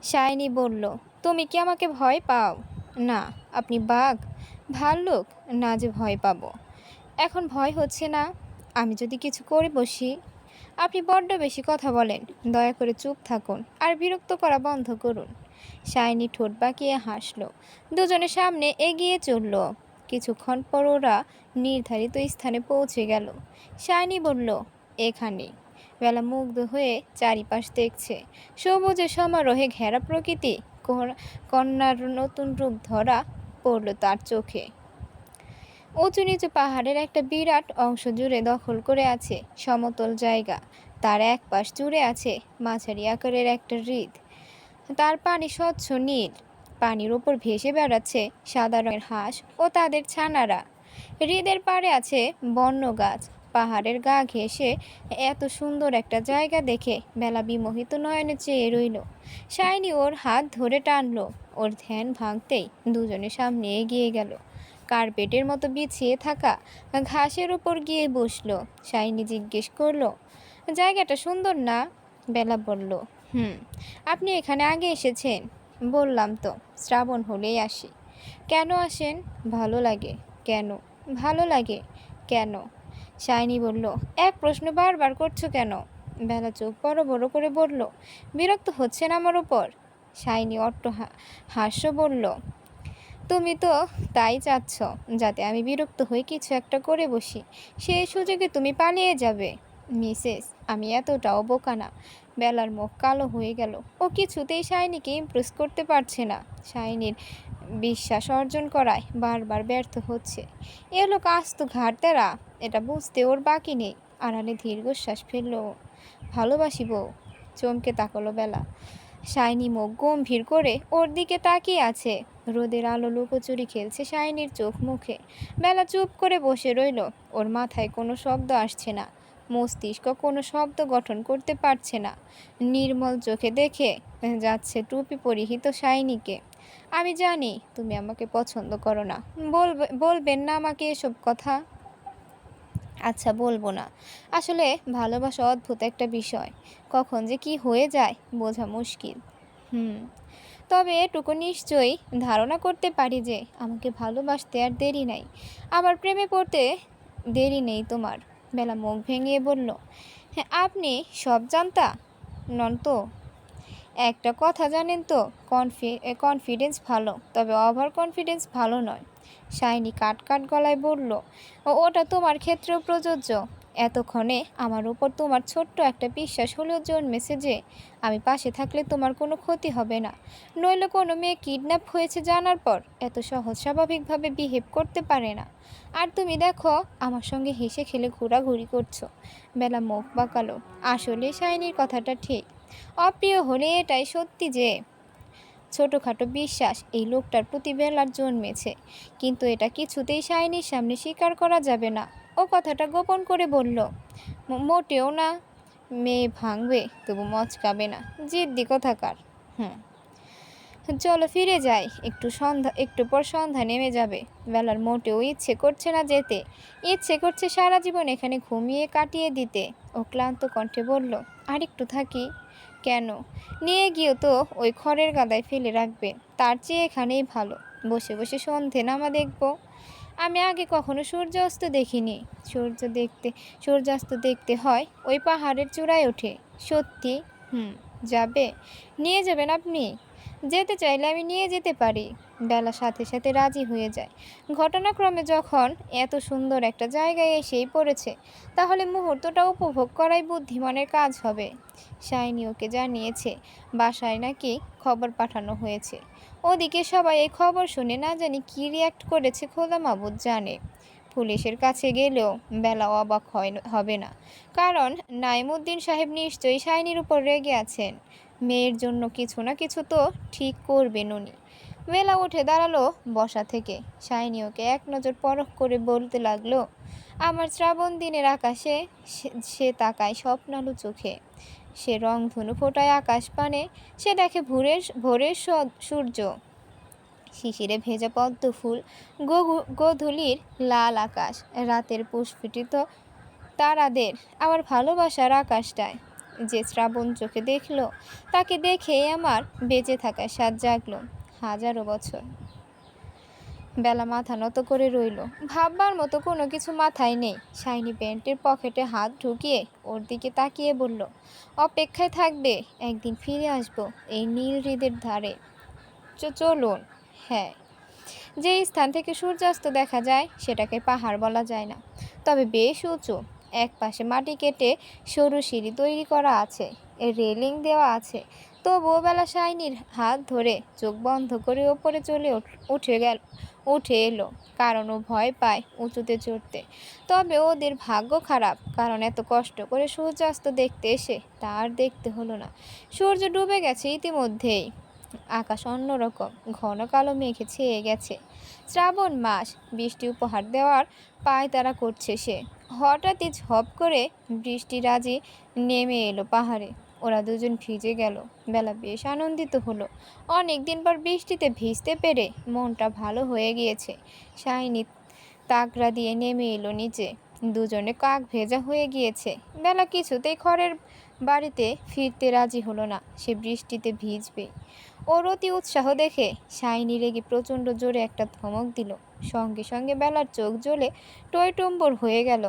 Shiny বলল, তুমি কি আমাকে ভয় পাও? না। আপনি বাঘ, ভাল্লুক, না যে ভয় পাবো। এখন ভয় হচ্ছে না? আমি যদি কিছু করে বসি? আপনি বড্ড বেশি কথা বলেন। দয়া করে চুপ থাকুন আর বিরক্ত করা বন্ধ করুন। শাইনি ঠোঁট বাঁকিয়ে হাসল। দুজনের সামনে এগিয়ে চলল। কিছুক্ষণ পর ওরা নির্ধারিত স্থানে পৌঁছে গেল। শাইনি বলল, এখানে। বেলা মুগ্ধ হয়ে চারিপাশ দেখছে। সবুজে সমারোহে ঘেরা প্রকৃতি। কন্যার নতুন রূপ ধরা পড়ল তার চোখে। উঁচু নিচু পাহাড়ের একটা বিরাট অংশ জুড়ে দখল করে আছে সমতল জায়গা। তার এক পাশ জুড়ে আছে মাঝারি আকারের একটা হ্রদ। তার পানি স্বচ্ছ নীল। পানির ওপর ভেসে বেড়াচ্ছে সাদা রঙের হাঁস ও তাদের ছানারা। হ্রদের পাড়ে আছে বন্য গাছ। পাহাড়ের গা ঘেঁষে এত সুন্দর একটা জায়গা দেখে বেলা বিমোহিত নয়নে চেয়ে রইল। শাইনি ওর হাত ধরে টানলো। ওর ধ্যান ভাঙতেই দুজনের সামনে এগিয়ে গেল। কার্পেটের মতো বিছিয়ে থাকা ঘাসের উপর গিয়ে বসলো। শাইনি জিজ্ঞেস করলো, জায়গাটা সুন্দর না? বেলা বলল, হুম। আপনি এখানে আগে এসেছেন? বললাম তো, শ্রাবণ হলেই আসি। কেন আসেন? ভালো লাগে। কেন? ভালো লাগে। কেন? শাইনি বলল, এক প্রশ্ন বারবার করছো কেন? বেলা চোখ বড় বড় করে বলল, বিরক্ত হচ্ছেন আমার উপর? শাইনি অট্ট হাস্য বলল, তুমি তো তাই চাচ্ছ, যাতে আমি বিরক্ত হয়ে কিছু একটা করে বসি। সেই সুযোগে তুমি পালিয়ে যাবে। মিসেস, আমি এতটাও বোকা না। বেলার মুখ কালো হয়ে গেল। ও কিছুতেই শাইনিকে ইমপ্রেস করতে পারছে না। শাইনির বিশ্বাস অর্জন করায় বারবার ব্যর্থ হচ্ছে। এ লোক আস্ত ঘাড়তেরা, এটা বুঝতে ওর বাকি নেই। আড়ালে দীর্ঘশ্বাস ফেলল। ভালোবাসি বউ। চমকে তাকালো বেলা। শাইনি মুখ গম্ভীর করে ওর দিকে তাকিয়ে আছে। রোদের আলো লুকোচুরি খেলছে শাইনির চোখ মুখে। বেলা চুপ করে বসে রইল। ওর মাথায় কোনো শব্দ আসছে না। মস্তিষ্ক কোনো শব্দ গঠন করতে পারছে না। নির্মল চোখে দেখে যাচ্ছে টুপি পরিহিত শাইনিকে। আমি জানি তুমি আমাকে পছন্দ করো না। বলবেন না আমাকে এসব কথা? আচ্ছা, বলবো না। আসলে ভালোবাসা অদ্ভুত একটা বিষয়। কখন যে কি হয়ে যায় বোঝা মুশকিল। হুম। তবে এটুকু নিশ্চয়ই ধারণা করতে পারি যে আমাকে ভালোবাসতে আর দেরি নাই। আবার প্রেমে পড়তে দেরি নেই তোমার। বেলা মুখ ভেঙে বলল, হ্যাঁ, আপনি সব জানতা নন তো? একটা কথা জানেন তো, কনফিডেন্স ভালো, তবে ওভার কনফিডেন্স ভালো নয়। শাইনি কাট কাট গলায় বলল, ওটা তোমার ক্ষেত্রেও প্রযোজ্য। এতক্ষণে আমার উপর তোমার ছোট্ট একটা বিশ্বাস হলেও জন্মেছে যে আমি পাশে থাকলে তোমার কোনো ক্ষতি হবে না। নইলে কোনো মেয়ে কিডন্যাপ হয়েছে জানার পর এত সহজ স্বাভাবিকভাবে বিহেভ করতে পারে না। আর তুমি দেখো, আমার সঙ্গে হেসে খেলে ঘোরাঘুরি করছো। বেলা মুখ বাঁকালো। আসলে শাইনির কথাটা ঠিক। অপ্রিয় হলে এটাই সত্যি যে ছোটোখাটো বিশ্বাস এই লোকটার প্রতি বেলার জন্মেছে। কিন্তু এটা কিছুতেই শাইনির সামনে স্বীকার করা যাবে না। ও কথাটা গোপন করে বলল, মোটেও না। মেয়ে ভাঙবে তবু মচকাবে না। জিদ্দি কোথাকার। হুম। চলো ফিরে যাই। একটু পর সন্ধ্যা নেমে যাবে। বেলার মোটেও ইচ্ছে করছে না যেতে। ইচ্ছে করছে সারা জীবন এখানে ঘুমিয়ে কাটিয়ে দিতে। ও ক্লান্ত কণ্ঠে বলল, আর একটু থাকি। কেন? নিয়ে গিয়েও তো ওই খড়ের গাদায় ফেলে রাখবে। তার চেয়ে এখানেই ভালো। বসে বসে সন্ধে নামা দেখব। আমি আগে কখনো সূর্যাস্ত দেখিনি। সূর্যাস্ত দেখতে হয় ওই পাহাড়ের চূড়ায় ওঠে। সত্যি? হুম। যাবে? নিয়ে যাবেন আপনি? যেতে চাইলে আমি নিয়ে যেতে পারি। বেলা সাথে সাথে রাজি হয়ে যায়। ঘটনাক্রমে যখন এত সুন্দর একটা জায়গায় এসেই পড়েছে, তাহলে মুহূর্তটা উপভোগ করাই বুদ্ধিমানের কাজ হবে। শাইনি ওকে জানিয়েছে বাসায় নাকি খবর পাঠানো হয়েছে। ওদিকে সবাই এই খবর শুনে না জানি কি রিয়াক্ট করেছে খোদা মাবুদ জানে। পুলিশের কাছে গেলেও বেলা অবাক হবে না। কারণ নাইমুদ্দিন সাহেব নিশ্চয়ই শাইনির উপর রেগে আছেন। মেয়ের জন্য কিছু না কিছু তো ঠিক করবেন উনি। বেলা উঠে দাঁড়ালো বসা থেকে। শাইনি ওকে এক নজর পরখ করে বলতে লাগলো, আমার শ্রাবণ দিনের আকাশে সে তাকায় স্বপ্নালু চোখে। সে রংধনু ফোটায় আকাশ পানে। সে দেখে ভোরের সূর্য, শিশিরে ভেজা পদ্ম ফুল, গোধূলির লাল আকাশ, রাতের পুষ্পিত তারাদের। আমার ভালোবাসার আকাশটায় যে শ্রাবণ চোখে দেখলো তাকে দেখেই আমার বেঁচে থাকার স্বাদ জাগলো। হাজারো বছর। বেলা মাথা নত করে রইল। ভাববার মতো কোনো কিছু মাথায় নেই। শাইনি প্যান্টের পকেটে হাত ঢুকিয়ে ওর দিকে তাকিয়ে বলল, অপেক্ষায় থাকবে, একদিন ফিরে আসবো এই নীল হ্রদের ধারে। চলুন। হ্যাঁ। যে স্থান থেকে সূর্যাস্ত দেখা যায় সেটাকে পাহাড় বলা যায় না, তবে বেশ উঁচু। এক পাশে মাটি কেটে সরু সিঁড়ি তৈরি করা আছে, এর রেলিং দেওয়া আছে। তবুও বেলা শাইনির হাত ধরে চোখ বন্ধ করে ওপরে উঠে এলো, কারণ ও ভয় পায় উঁচুতে চড়তে। তবে ওদের ভাগ্য খারাপ, কারণ এত কষ্ট করে সূর্যাস্ত দেখতে এসে তা আর দেখতে হলো না। সূর্য ডুবে গেছে ইতিমধ্যেই। আকাশ অন্যরকম, ঘন কালো মেঘে ছেয়ে গেছে। শ্রাবণ মাস, বৃষ্টি উপহার দেওয়ার পায়তারা করছে সে। হঠাৎই ঝপ করে বৃষ্টি রাজি নেমে এলো পাহাড়ে। ওরা দুজন ভিজে গেল। বেলা বেশ আনন্দিত হলো। অনেক দিন পর বৃষ্টিতে ভিজতে পেরে মনটা ভালো হয়ে গিয়েছে। শাইনি তাকড়া দিয়ে নেমে এলো নিচে। দুজনে কাক ভেজা হয়ে গিয়েছে। বেলা কিছুতেই খড়ের বাড়িতে ফিরতে রাজি হলো না, সে বৃষ্টিতে ভিজবে। ওর অতি উৎসাহ দেখে শাইনি রেগে প্রচণ্ড জোরে একটা ধমক দিল। সঙ্গে সঙ্গে বেলার চোখ জ্বলে টইটম্বর হয়ে গেল।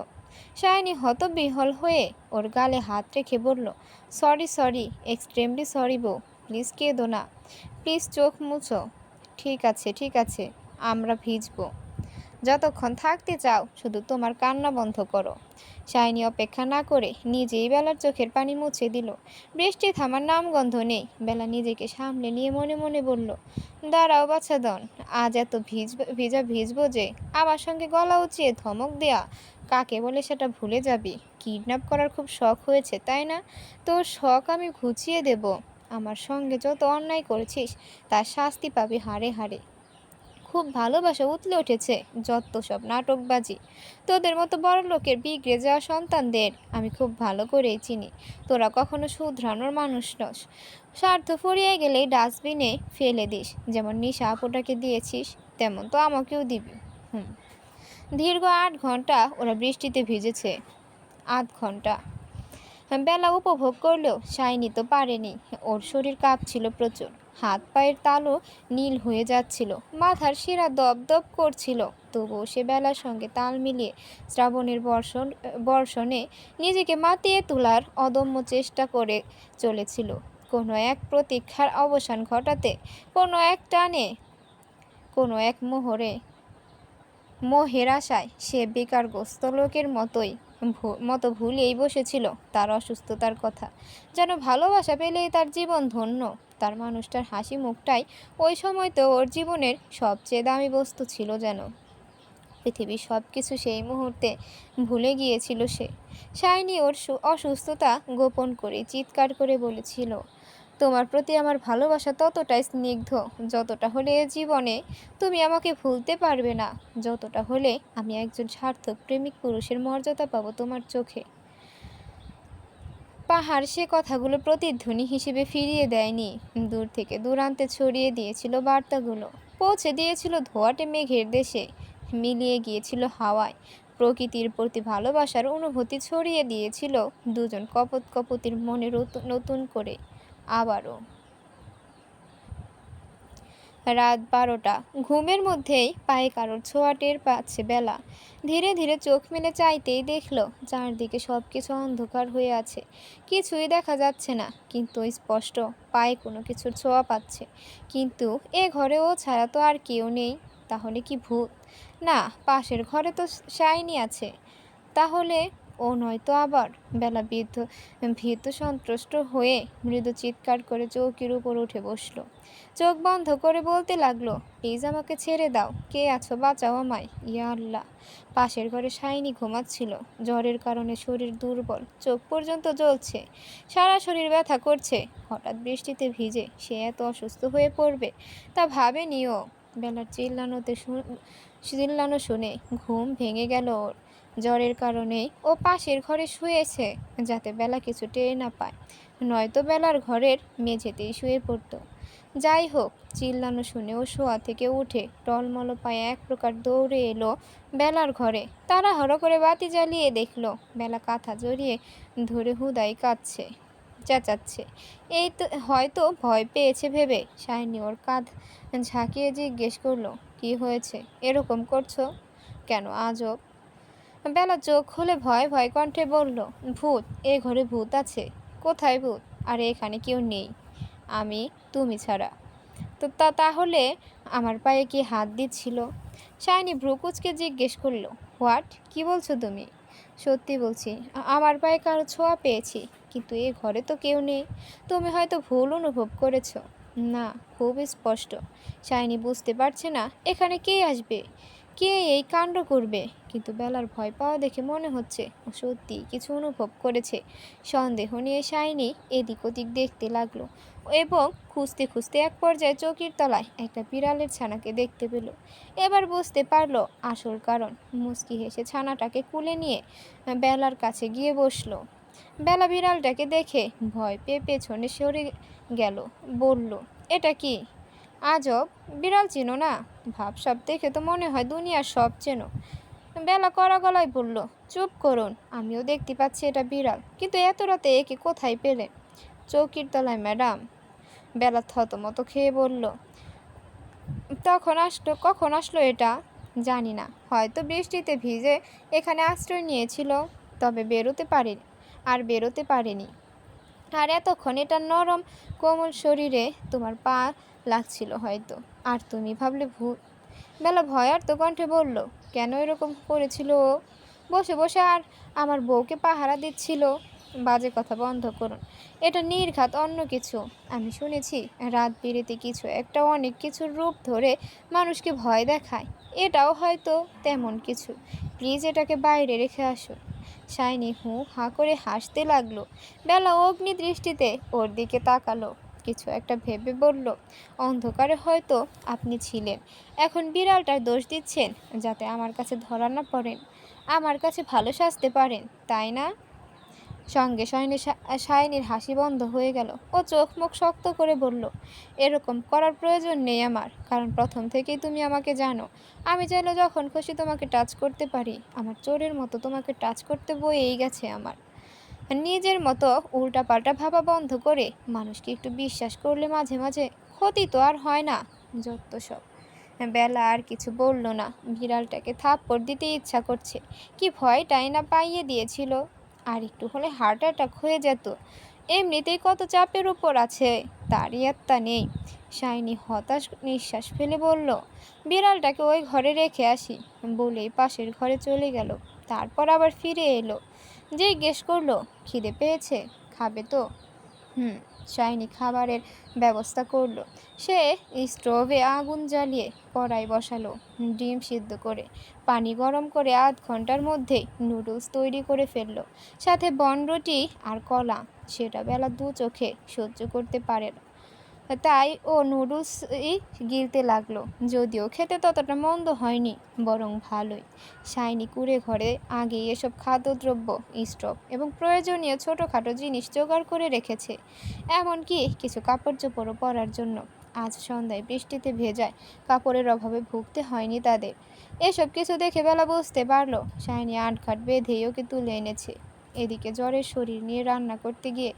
শাইনি হতবিহ্বল হয়ে ওর গালে হাত রেখে বলল, সরি সরি, এক্সট্রিমলি সরি বউ, প্লিজ কেঁদো না, প্লিজ চোখ মুছো। ঠিক আছে ঠিক আছে, আমরা ভিজবো। যতক্ষণ থাকতে চাও শুধু তোমার কান্না বন্ধ করো। শাইনি অপেক্ষা না করে নিজেই বেলার চোখের পানি মুছে দিল। বৃষ্টি থামার নামগন্ধ নেই। বেলা নিজেকে সামলে নিয়ে মনে মনে বলল, দাঁড়াও বাছাধন, আজ এত ভিজবো যে আমার সঙ্গে গলা উঁচিয়ে ধমক দেয়া কাকে বলে সেটা ভুলে যাবি। কিডন্যাপ করার খুব শখ হয়েছে তাই না? তোর শখ আমি ঘুচিয়ে দেব। আমার সঙ্গে যত অন্যায় করেছিস তার শাস্তি পাবি হাড়ে হাড়ে। খুব ভালোবাসা উতলে উঠেছে, যত সব নাটকবাজি। তোদের মতো বড় লোকের বিগড়ে যাওয়া সন্তানদের আমি খুব ভালো করেই চিনি। তোরা কখনো শুধরানোর মানুষ নস। স্বার্থ ফুরিয়ে গেলেই ডাস্টবিনে ফেলে দিস। যেমন নিশা আপুটাকে দিয়েছিস, তেমন তো আমাকেও দিবি। দীর্ঘ 8 ঘন্টা ওরা বৃষ্টিতে ভিজেছে। 8 ঘন্টা বেলা উপভোগ করলেও শাইনি তো পারেনি। ওর শরীর কাঁপছিল প্রচুর। হাত পায়ের তালু নীল হয়ে যাচ্ছিল, মাথার শিরা দপ দপ করছিল। তবুও সে বেলার সঙ্গে তাল মিলিয়ে শ্রাবণের বর্ষণে নিজেকে মাতিয়ে তোলার অদম্য চেষ্টা করে চলেছিল। কোনো এক প্রতীক্ষার অবসান ঘটাতে, কোনো এক টানে, কোনো এক মোহের আশায় সে বেকারগ্রস্ত লোকের মতো ভুলেই বসেছিল তার অসুস্থতার কথা। যেন ভালোবাসা পেলেই তার জীবন ধন্য। তার মানুষটার হাসি মুখটাই ওই সময় তো ওর জীবনের সবচেয়ে দামি বস্তু ছিল যেন। পৃথিবীর সব কিছু সেই মুহূর্তে ভুলে গিয়েছিল সে। শাইনি ওর অসুস্থতা গোপন করে চিৎকার করে বলেছিল, তোমার প্রতি আমার ভালোবাসা ততটাই স্নিগ্ধ যতটা হলে এ জীবনে তুমি আমাকে ভুলতে পারবে না, যতটা হলে আমি একজন সার্থক প্রেমিক পুরুষের মর্যাদা পাবো তোমার চোখে। পাহাড় সে কথাগুলো প্রতিধ্বনি হিসেবে ফিরিয়ে দেয়নি, দূর থেকে দূরান্তে ছড়িয়ে দিয়েছিল বার্তাগুলো। পৌঁছে দিয়েছিল ধোঁয়াটে মেঘের দেশে, মিলিয়ে গিয়েছিল হাওয়ায়। প্রকৃতির প্রতি ভালোবাসার অনুভূতি ছড়িয়ে দিয়েছিল দুজন কপতির মনে নতুন করে। আবারও রাত 12টা। ঘুমের মধ্যেই পায়ে কারোর ছোঁয়া টের পাচ্ছে বেলা। ধীরে ধীরে চোখ মেলে চাইতেই দেখল চারদিকে সব কিছু অন্ধকার হয়ে আছে। কিছুই দেখা যাচ্ছে না, কিন্তু স্পষ্ট পায়ে কোনো কিছুর ছোঁয়া পাচ্ছে। কিন্তু এ ঘরে ও ছাড়া তো আর কেউ নেই। তাহলে কি ভূত? না, পাশের ঘরে তো শাইনি আছে। তাহলে ও নয়তো আবার? বেলা ভীত সন্ত্রস্ত হয়ে মৃদু চিৎকার করে চৌকির উপর উঠে বসল। চোখ বন্ধ করে বলতে লাগলো, প্লিজ আমাকে ছেড়ে দাও, কে আছো বাঁচাও আমায়, ইয়া আল্লাহ। পাশের ঘরে শাইনি ঘুমাচ্ছিল। জ্বরের কারণে শরীর দুর্বল, চোখ পর্যন্ত জ্বলছে, সারা শরীর ব্যথা করছে। হঠাৎ বৃষ্টিতে ভিজে সে এত অসুস্থ হয়ে পড়বে তা ভাবেনিও। বেলার চিল্লানো শুনে ঘুম ভেঙে গেল ওর। জ্বরের কারণে ও পাশের ঘরে শুয়েছে, যাতে বেলা কিছু টের না পায়, নয়তো বেলার ঘরের মেঝেতেই শুয়ে পড়তো। যাই হোক, চিল্লানো শুনে ও শোয়া থেকে উঠে টলমল পায়ে এক প্রকার দৌড়ে এলো বেলার ঘরে। তাড়াহুড়ো করে বাতি জ্বালিয়ে দেখলো বেলা কাঁথা জড়িয়ে ধরে হুদাই কাঁদছে। চেঁচাচ্ছে। এই তো হয়তো ভয় পেয়েছে ভেবে শাইনি ওর কাঁধ ঝাঁকিয়ে জিজ্ঞেস করলো, কি হয়েছে, এরকম করছো কেন আজব? বেলা চোখ খুলে ভয় ভয় কণ্ঠে বলল, ভূত, এ ঘরে ভূত আছে। কোথায় ভূত? আরে এখানে কেউ নেই, আমি, তুমি ছাড়া। তো তাহলে আমার পায়ে কি হাত দিচ্ছিল? শাইনি ভ্রুকুচকে জিজ্ঞেস করলো, হোয়াট, কি বলছো তুমি? সত্যি বলছি, আমার পায়ে কারো ছোঁয়া পেয়েছি, কিন্তু এ ঘরে তো কেউ নেই। তুমি হয়তো ভুল অনুভব করেছো। না, খুব স্পষ্ট। শাইনি বুঝতে পারছে না এখানে কে আসবে, কে এই কাণ্ড করবে, কিন্তু বেলার ভয় পাওয়া দেখে মনে হচ্ছে ও সত্যি কিছু অনুভব করেছে। সন্দেহ নিয়ে শাইনি এদিক ওদিক দেখতে লাগলো এবং খুঁজতে খুঁজতে এক পর্যায়ে চৌকির তলায় একটা বিড়ালের ছানাকে দেখতে পেল। এবার বুঝতে পারলো আসল কারণ। মুচকি হেসে ছানাটাকে কুলে নিয়ে বেলার কাছে গিয়ে বসলো। বেলা বিড়ালটাকে দেখে ভয় পেয়ে পেছনে সরে গেল। বলল, এটা কি আজব, বিড়াল চেনো না? ভাবসাব দেখে তো মনে হয় দুনিয়ার সব চেনো। বেলা কড়া গলায় বলল, চুপ করুন, আমিও দেখতে পাচ্ছি এটা বিড়াল, কিন্তু এত রাতে একে কোথায় পেলেন? চৌকির তলায় ম্যাডাম। বেলা থতমত খেয়ে বলল, কখন আসলো এটা? জানি না, হয়তো বৃষ্টিতে ভিজে এখানে আশ্রয় নিয়েছিল, তবে বেরোতে পারেনি। আর এতক্ষণ এটা নরম কোমল শরীরে তোমার পা লাগছিল হয়তো, আর তুমি ভাবলে ভূত। বেলা ভয়ার্ত কণ্ঠে বলল, কেন এরকম করেছিল ও? বসে বসে আর আমার বউকে পাহারা দিচ্ছিল? বাজে কথা বন্ধ করুন, এটা নির্ঘাত অন্য কিছু। আমি শুনেছি রাত বিরেতে কিছু একটা অনেক কিছুর রূপ ধরে মানুষকে ভয় দেখায়, এটাও হয়তো তেমন কিছু। প্লিজ এটাকে বাইরে রেখে আসুন। শাইনি হু হা করে হাসতে লাগলো। বেলা অগ্নি দৃষ্টিতে ওর দিকে তাকালো, কিছু একটা ভেবে বলল, অন্ধকারে হয়তো আপনি ছিলেন, এখন বিড়ালটার দোষ দিচ্ছেন যাতে আমার কাছে ধরা না পড়েন, আমার কাছে ভালো সাজতে পারেন, তাই না? সঙ্গে শাইনির হাসি বন্ধ হয়ে গেল। ও চোখ মুখ শক্ত করে বলল, এরকম করার প্রয়োজন নেই আমার, কারণ প্রথম থেকেই তুমি আমাকে জানো। আমি চাইলে যখন খুশি তোমাকে টাচ করতে পারি, আমার চোরের মতো তোমাকে টাচ করতে বয়েই গেছে আমার। নিজের মতো উল্টাপাল্টা ভাবা বন্ধ করে মানুষকে একটু বিশ্বাস করলে মাঝে মাঝে ক্ষতি তো আর হয় না। যত সব। বেলা আর কিছু বলল না। বিড়ালটাকে থাপ্পড় দিতে ইচ্ছা করছে, কি ভয়টাই না পাইয়ে দিয়েছিল। আর একটু হলে হার্ট অ্যাটাক হয়ে যেত। এমনিতেই কত চাপের উপর আছে, তারই আত্মা নেই। শাইনি হতাশ নিঃশ্বাস ফেলে বলল, বিড়ালটাকে ওই ঘরে রেখে আসি, বলেই পাশের ঘরে চলে গেল। তারপর আবার ফিরে এলো, জিজ্ঞেস করলো, খিদে পেয়েছে, খাবে তো? শাইনি খাবারের ব্যবস্থা করলো। সে স্টোভে আগুন জ্বালিয়ে কড়াই বসালো, ডিম সিদ্ধ করে পানি গরম করে আধ ঘন্টার মধ্যেই নুডলস তৈরি করে ফেললো, সাথে বনরুটি আর কলা। সেটা বেলা দু চোখে সহ্য করতে পারে না, তাই ও নুডলসই গিলতে লাগলো। যদিও খেতে ততটা মন্দ হয়নি, বরং ভালোই। শাইনি কুঁড়ে ঘরে আগেই এসব খাদ্যদ্রব্য, স্টোভ এবং প্রয়োজনীয় ছোটোখাটো জিনিস জোগাড় করে রেখেছে, এমনকি কিছু কাপড় চোপড়ও পরার জন্য। আজ সন্ধ্যায় বৃষ্টিতে ভেজায় কাপড়ের অভাবে ভুগতে হয়নি তাদের। এসব কিছু দেখে বেলা বুঝতে পারলো শাইনি আটঘাট বেঁধেই ওকে তুলে এনেছে। এদিকে জ্বরের শরীর নিয়ে রান্না করতে গিয়ে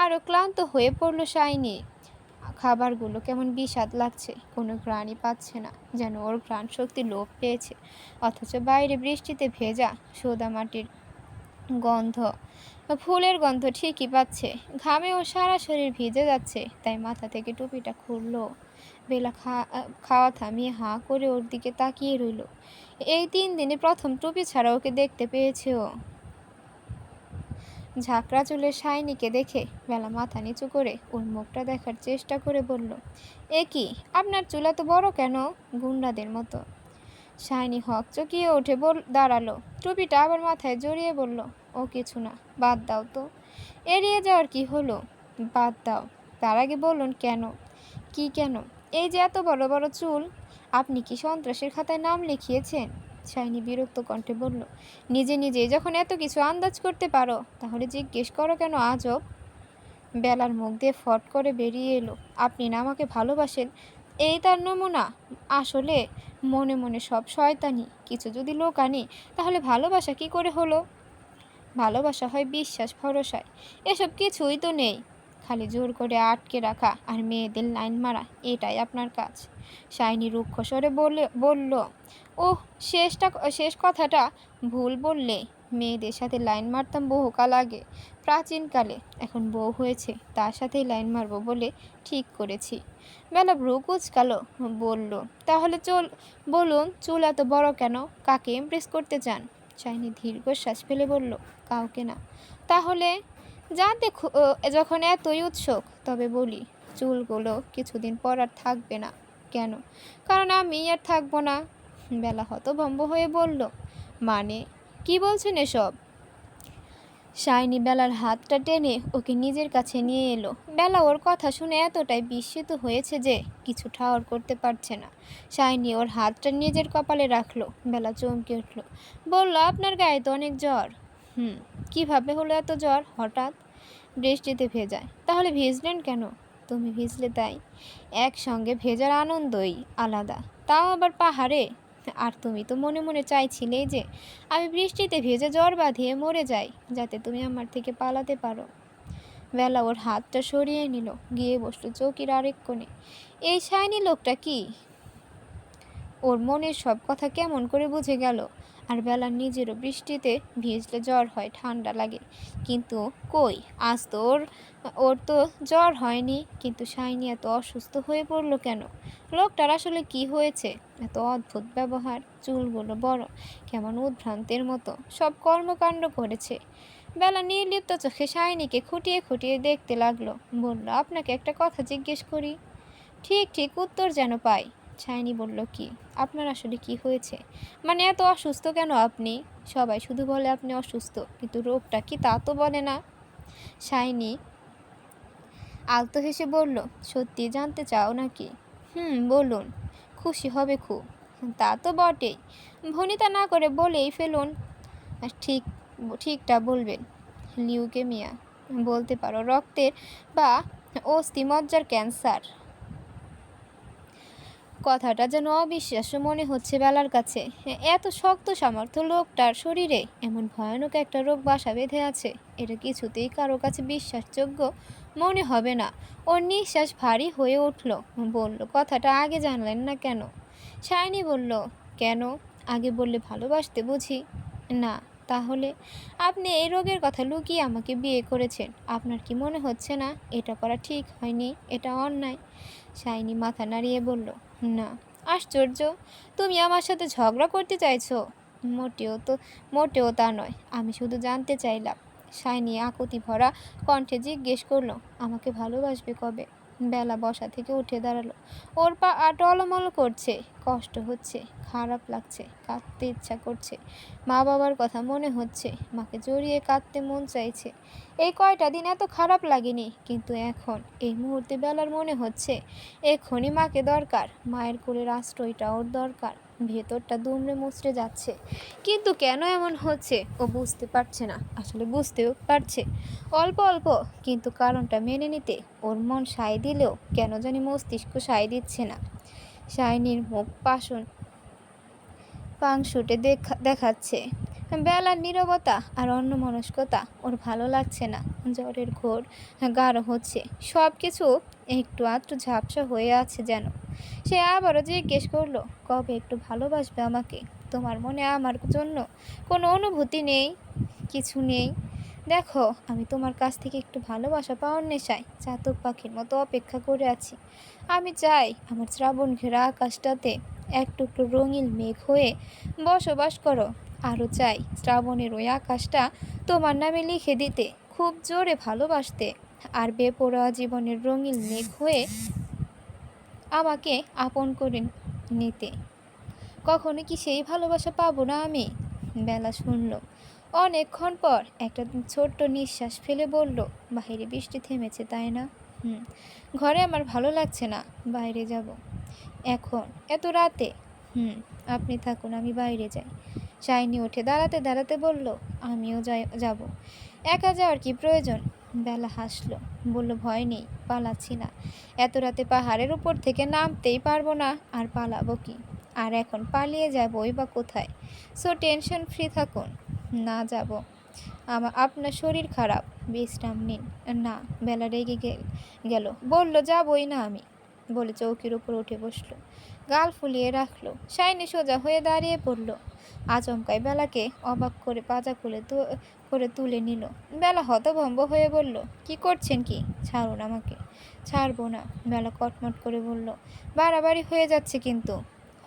আরও ক্লান্ত হয়ে পড়ল শাইনি। খাবারগুলো কেমন বিষাদ লাগছে, কোনো ঘ্রাণই পাচ্ছে না, যেন ওর ঘ্রাণ শক্তি লোপ পেয়েছে। অথচ বাইরে বৃষ্টিতে ভেজা সোদা মাটির গন্ধ, ফুলের গন্ধ ঠিকই পাচ্ছে। ঘামে ওর সারা শরীর ভিজে যাচ্ছে, তাই মাথা থেকে টুপিটা খুললো। বেলা খাওয়া থামিয়ে হাঁ করে ওর দিকে তাকিয়ে রইল। এই 3 দিনে প্রথম টুপি ছাড়া ওকে দেখতে পেয়েছে ও। ঝাঁকড়া চুলের শাইনিকে দেখে বেলা মাথা নিচু করে ওর মুখটা দেখার চেষ্টা করে বলল, এ কি, আপনার চুল এত বড় কেন, গুন্ডাদের মতো? শাইনি হকচকিয়ে উঠে দাঁড়ালো, টুপিটা আবার মাথায় জড়িয়ে বলল, ও কিছু না, বাদ দাও তো। এড়িয়ে যাওয়ার কি হলো? বাদ দাও। তার আগে বলুন কেন? কি কেন? এই যে এত বড় বড় চুল, আপনি কি সন্ত্রাসের খাতায় নাম লিখিয়েছেন? শাইনি বিরক্ত কণ্ঠে বলল, নিজে নিজেই যখন এত কিছু আন্দাজ করতে পারো, তাহলে জিজ্ঞেস করো কেন আজব? বেলার মুখ দিয়ে ফট করে বেরিয়ে এলো, আপনি না আমাকে ভালোবাসেন, এই তার নমুনা? আসলে মনে মনে সব শয়তানি, কিছু যদি লোকানি, তাহলে ভালোবাসা কি করে হলো? ভালোবাসা হয় বিশ্বাস, ভরসায়। এসব কিছুই তো নেই। খালি জোর করে আটকে রাখা আর মেয়েদের লাইন মারা, এটাই আপনার কাজ। শাইনি রুক্ষ স্বরে বলল, ওহ, শেষ কথাটা ভুল বললে। মেয়েদের সাথে লাইন মারতাম বহুকাল আগে, প্রাচীনকালে। এখন বউ হয়েছে, তার সাথেই লাইন মারবো বলে ঠিক করেছি। বেলা ভ্রু কুচকালো, বলল, তাহলে বলুন, চুল এত বড় কেন? কাকে ইমপ্রেস করতে চান? শাইনি দীর্ঘশ্বাস ফেলে বলল, কাউকে না। তাহলে জানতে যখন এতই উৎসুক, তবে বলি, চুলগুলো কিছুদিন পর আর থাকবে না। কেন? কারণ আমি আর থাকবো না। বেলা হতভম্ব হয়ে বলল, মানে কি বলছেন এসব? শাইনি বেলার হাতটা টেনে ওকে নিজের কাছে নিয়ে এলো। বেলা ওর কথা শুনে এতটাই বিস্মিত হয়েছে যে কিছু ঠাহর করতে পারছে না। শাইনি ওর হাতটা নিজের কপালে রাখলো। বেলা চমকে উঠল, বলল, আপনার গায়ে তো অনেক জ্বর। কিভাবে হলো এত জ্বর হঠাৎ? বৃষ্টিতে ভেজায়। তাহলে ভিজলেন কেন? তুমি ভিজলে তাই। একসঙ্গে ভেজার আনন্দই আলাদা, তাও আবার পাহাড়ে। আর তুমি তো মনে মনে চাইছিলেই যে আমি বৃষ্টিতে ভেজে জ্বর বাঁধিয়ে মরে যাই, যাতে তুমি আমার থেকে পালাতে পারো। বেলা ওর হাতটা সরিয়ে নিল, গিয়ে বসলো চৌকির আরেক কোণে। এই শাইনি লোকটা কি? ওর মনের সব কথা কেমন করে বুঝে গেল? আর বেলার নিজেরও বৃষ্টিতে ভিজলে জ্বর হয়, ঠান্ডা লাগে। কিন্তু কই, আজ তো ওর তো জ্বর হয়নি। কিন্তু শাইনি এত অসুস্থ হয়ে পড়লো কেন? লোকটার আসলে কি হয়েছে? এত অদ্ভুত ব্যবহার, চুলগুলো বড়, কেমন উদ্ভ্রান্তের মতো সব কর্মকাণ্ড করেছে। বেলা নির্লিপ্ত চোখে শাইনিকে খুঁটিয়ে খুঁটিয়ে দেখতে লাগলো। বলল, আপনাকে একটা কথা জিজ্ঞেস করি, ঠিক ঠিক উত্তর যেন পাই। শাইনি বলল, কি? আপনার আসলে কি হয়েছে? মানে এত অসুস্থ কেন আপনি? সবাই শুধু বলে আপনি অসুস্থ, কিন্তু রোগটা কি তা তো বলে না। শাইনি আলতো হেসে বলল, সত্যি জানতে চাও নাকি? বলুন, খুশি হবে খুব। তা তো বটেই, ভনিতা না করে বলেই ফেলুন। ঠিক ঠিকটা বলবেন। লিউকেমিয়া, বলতে পারো রক্তের বা অস্থিমজ্জার ক্যান্সার। কথাটা যেন অবিশ্বাস্য মনে হচ্ছে বেলার কাছে। এত শক্ত সামর্থ্য লোকটার শরীরে এমন ভয়ানক একটা রোগ বাসা বেঁধে আছে, এটা কিছুতেই কারো কাছে বিশ্বাসযোগ্য মনে হবে না। ওর নিঃশ্বাস ভারী হয়ে উঠল। বলল, কথাটা আগে জানলেন না কেন? শাইনি বলল, কেন? আগে বললে ভালোবাসতে বুঝি? না। তাহলে আপনি এই রোগের কথা লুকিয়ে আমাকে বিয়ে করেছেন। আপনার কি মনে হচ্ছে না এটা করা ঠিক হয়নি, এটা অন্যায়? শাইনি মাথা নাড়িয়ে বলল, না। আশ্চর্য, তুমি আমার সাথে ঝগড়া করতে চাইছো? মোটেও তা নয়, আমি শুধু জানতে চাইলাম। শাইনি আকুতি ভরা কণ্ঠে জিজ্ঞেস করলো, আমাকে ভালোবাসবে কবে? বেলা বসা থেকে উঠে দাঁড়ালো। ওর পা টলমল করছে, কষ্ট হচ্ছে, খারাপ লাগছে, কাঁদতে ইচ্ছা করছে। মা বাবার কথা মনে হচ্ছে, মাকে জড়িয়ে কাঁদতে মন চাইছে। এই কয়টা দিন এত খারাপ লাগেনি, কিন্তু এখন এই মুহূর্তে বেলার মনে হচ্ছে এক্ষুনি মাকে দরকার, মায়ের কোলের আশ্রয়টা ওর দরকার। ভেতরটা দুমড়ে মুচড়ে যাচ্ছে, কিন্তু কেন এমন হচ্ছে ও বুঝতে পারছে না। আসলে বুঝতেও পারছে অল্প অল্প, কিন্তু কারণটা মেনে নিতে ওর মন সায় দিলেও কেন জানি মস্তিষ্ক সায় দিচ্ছে না। শাইনির মুখ পাংশুটে দেখাচ্ছে। বেলার নীরবতা আর অন্যমনস্কতা ওর ভালো লাগছে না। জ্বরের ঘোর গাঢ় হচ্ছে, সব কিছু একটু আধটু ঝাপসা হয়ে আছে যেন। সে আবারও জিজ্ঞেস করলো, কবে একটু ভালোবাসবে আমাকে? তোমার মনে আমার জন্য কোনো অনুভূতি নেই? কিছু নেই? দেখো, আমি তোমার কাছ থেকে একটু ভালোবাসা পাওয়ার নেশায় চাতক পাখির মতো অপেক্ষা করে আছি। আমি চাই আমার শ্রাবণ ঘেরা আকাশটাতে এক টুকরো রঙিন মেঘ হয়ে বসবাস করো। আরও চাই শ্রাবণের ওই আকাশটা তোমার নামে লিখে দিতে, খুব জোরে ভালোবাসতে, আর বেপরোয়া জীবনের রঙিন মেঘ হয়ে আমাকে আপন করে নিতে। কখনো কি সেই ভালোবাসা পাবো না আমি? বেলা শুনল। অনেকক্ষণ পর একটা ছোট্ট নিঃশ্বাস ফেলে বলল, বাইরে বৃষ্টি থেমেছে তাই না? ঘরে আমার ভালো লাগছে না, বাইরে যাব। এখন এত রাতে? আপনি থাকুন, আমি বাইরে যাই। শাইনি উঠে দাঁড়াতে দাঁড়াতে বলল, আমিও যাব। একা যাওয়ার কি প্রয়োজন? বেলা হাসলো, বলল, ভয় নেই, পালাচ্ছি না। এত রাতে পাহাড়ের উপর থেকে নামতেই পারবো না, আর পালাবো কি? আর এখন পালিয়ে যাবই বা কোথায়? সো টেনশন ফ্রি থাকুন। না যাব। আপনার শরীর খারাপ, বিশ্রাম নিন। না, বেলা রেগে গেল, বলল যাবই না আমি, বলে চৌকির উপর উঠে বসলো, গাল ফুলিয়ে রাখলো। শাইনি সোজা হয়ে দাঁড়িয়ে পড়ল। আচমকায় বেলাকে অবাক করে পাজা করে তুলে নিল। বেলা হতভম্ব হয়ে বলল, কি করছেন কি? ছাড়ুন আমাকে। ছাড়বো না, বেলা কটমট করে বলল। বাড়াবাড়ি হয়ে যাচ্ছে কিন্তু।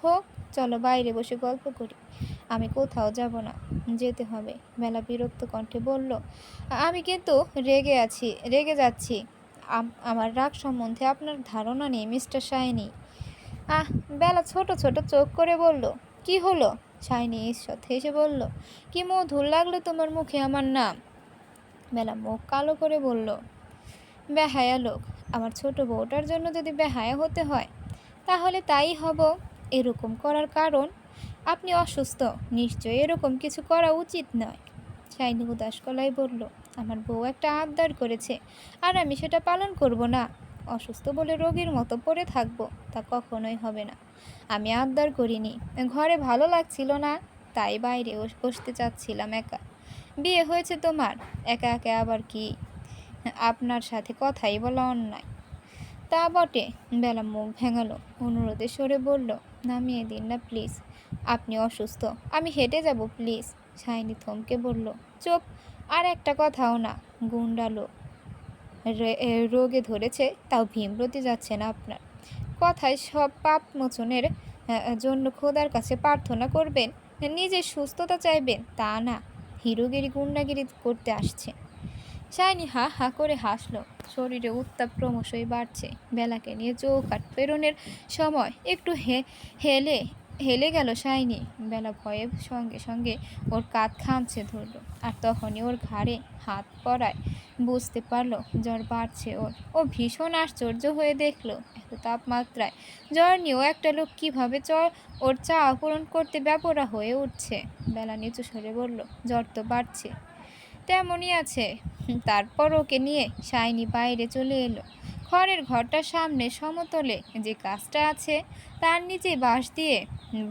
হোক, চলো বাইরে বসে গল্প করি। আমি কোথাও যাব না। যেতে হবে, বেলা বিরক্ত কণ্ঠে বলল। আমি কিন্তু রেগে যাচ্ছি। আমার রাগ সম্বন্ধে আপনার ধারণা নেই মিস্টার শাইনি। আহ, বেলা ছোট ছোট চোখ করে বলল, কি হলো? শাইনি ঈষৎ হেসে বলল, কি মধুর লাগলো তোমার মুখে আমার নাম। বেলা মুখ কালো করে বলল, বেহায়া লোক। আমার ছোট বউটার জন্য যদি বেহায়া হতে হয় তাহলে তাই হব। এরকম করার কারণ? আপনি অসুস্থ, নিশ্চয়ই এরকম কিছু করা উচিত নয়। শাইনি উদাস গলায় বলল, আমার বউ একটা আবদার করেছে আর আমি সেটা পালন করব না? অসুস্থ বলে রোগীর মতো পড়ে থাকবো, তা কখনোই হবে না। আমি আবদার করিনি, ঘরে ভালো লাগছিল না, তাই বাইরে বসতে চাচ্ছিলাম একা। বিয়ে হয়েছে তোমার, একা একা আবার কি? আপনার সাথে কথাই বলা অন্যায়। তা বটে। বেলা মুখ ভেঙালো, অনুরোধে সরে বলল, নামিয়ে দিন না প্লিজ। আপনি অসুস্থ, আমি হেঁটে যাব প্লিজ। শাইনি থমকে বলল, চুপ, আর একটা কথাও না। গুন্ডালো রোগে ধরেছে, তাও ভীমরতি যাচ্ছে না আপনার। কথায় সব পাপ মোচনের জন্য খোদার কাছে প্রার্থনা করবেন, নিজের সুস্থতা চাইবেন তা না। হিরোগিরি গুন্ডাগিরি করতে আসছে। শাইনি হা হা করে হাসলো। শরীরে উত্তাপ ক্রমশই বাড়ছে। বেলাকে নিয়ে চৌকাঠ পেরোনের সময় একটু হেলে হেলে গেল শাইনি। বেলা ভয়ে সঙ্গে সঙ্গে ওর কাঁধ খামছে ধরল, আর তখনই ওর ঘাড়ে হাত পড়ায় বুঝতে পারলো জ্বর বাড়ছে ওর। ও ভীষণ আশ্চর্য হয়ে দেখলো এত তাপমাত্রায় জ্বর নিয়েও একটা লোক কীভাবে ওর চা পূরণ করতে ব্যাপরা হয়ে উঠছে। বেলা নিচু সরে বলল, জ্বর তো বাড়ছে, তেমনই আছে। তারপর ওকে নিয়ে শাইনি বাইরে চলে এলো। খড়ের ঘরটার সামনে সমতলে যে গাছটা আছে তার নিচে বাঁশ দিয়ে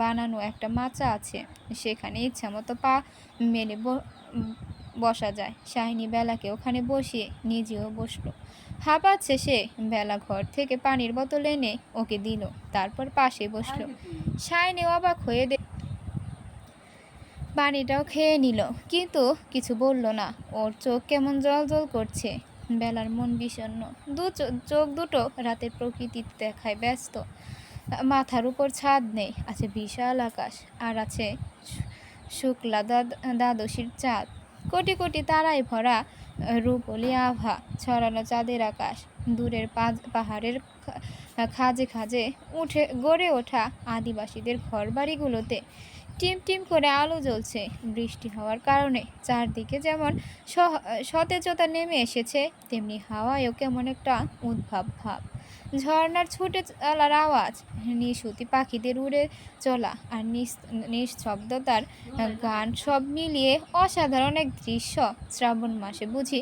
বানানো একটা মাচা আছে, সেখানে ইচ্ছামতো পা মেলে বসা যায়। শাইনি বেলাকে ওখানে বসিয়ে নিজেও বসলো। হাঁপাচ্ছে সে। বেলা ঘর থেকে পানির বোতল এনে ওকে দিল, তারপর পাশে বসলো। শাইনি অবাক হয়ে পানিটাও খেয়ে নিল, কিন্তু কিছু বলল না। ওর চোখ কেমন জল জল করছে। বেলার মন বিষণ্ণ। চোখ দুটো রাতের প্রকৃতিতে দেখায় ব্যস্ত। মাথার উপর ছাদ নেই, আছে বিশাল আকাশ, আর আছে শুক্লা দ্বাদশীর চাঁদ। কোটি কোটি তারায় ভরা রূপলি আভা ছড়ানো চাঁদের আকাশ। দূরের পাহাড়ের খাজে খাজে গড়ে ওঠা আদিবাসীদের ঘরবাড়িগুলোতে টিম টিম করে আলো জ্বলছে। বৃষ্টি হওয়ার কারণে চারদিকে যেমন সতেজতা নেমে এসেছে, তেমনি হাওয়ায়ও কেমন একটা উদ্ভব ভাব। ঝর্ণার ছুটে চলার আওয়াজ, নিশুতি পাখিদের উড়ে চলা আর নিঃশব্দতার গান সব মিলিয়ে অসাধারণ এক দৃশ্য। শ্রাবণ মাসে বুঝি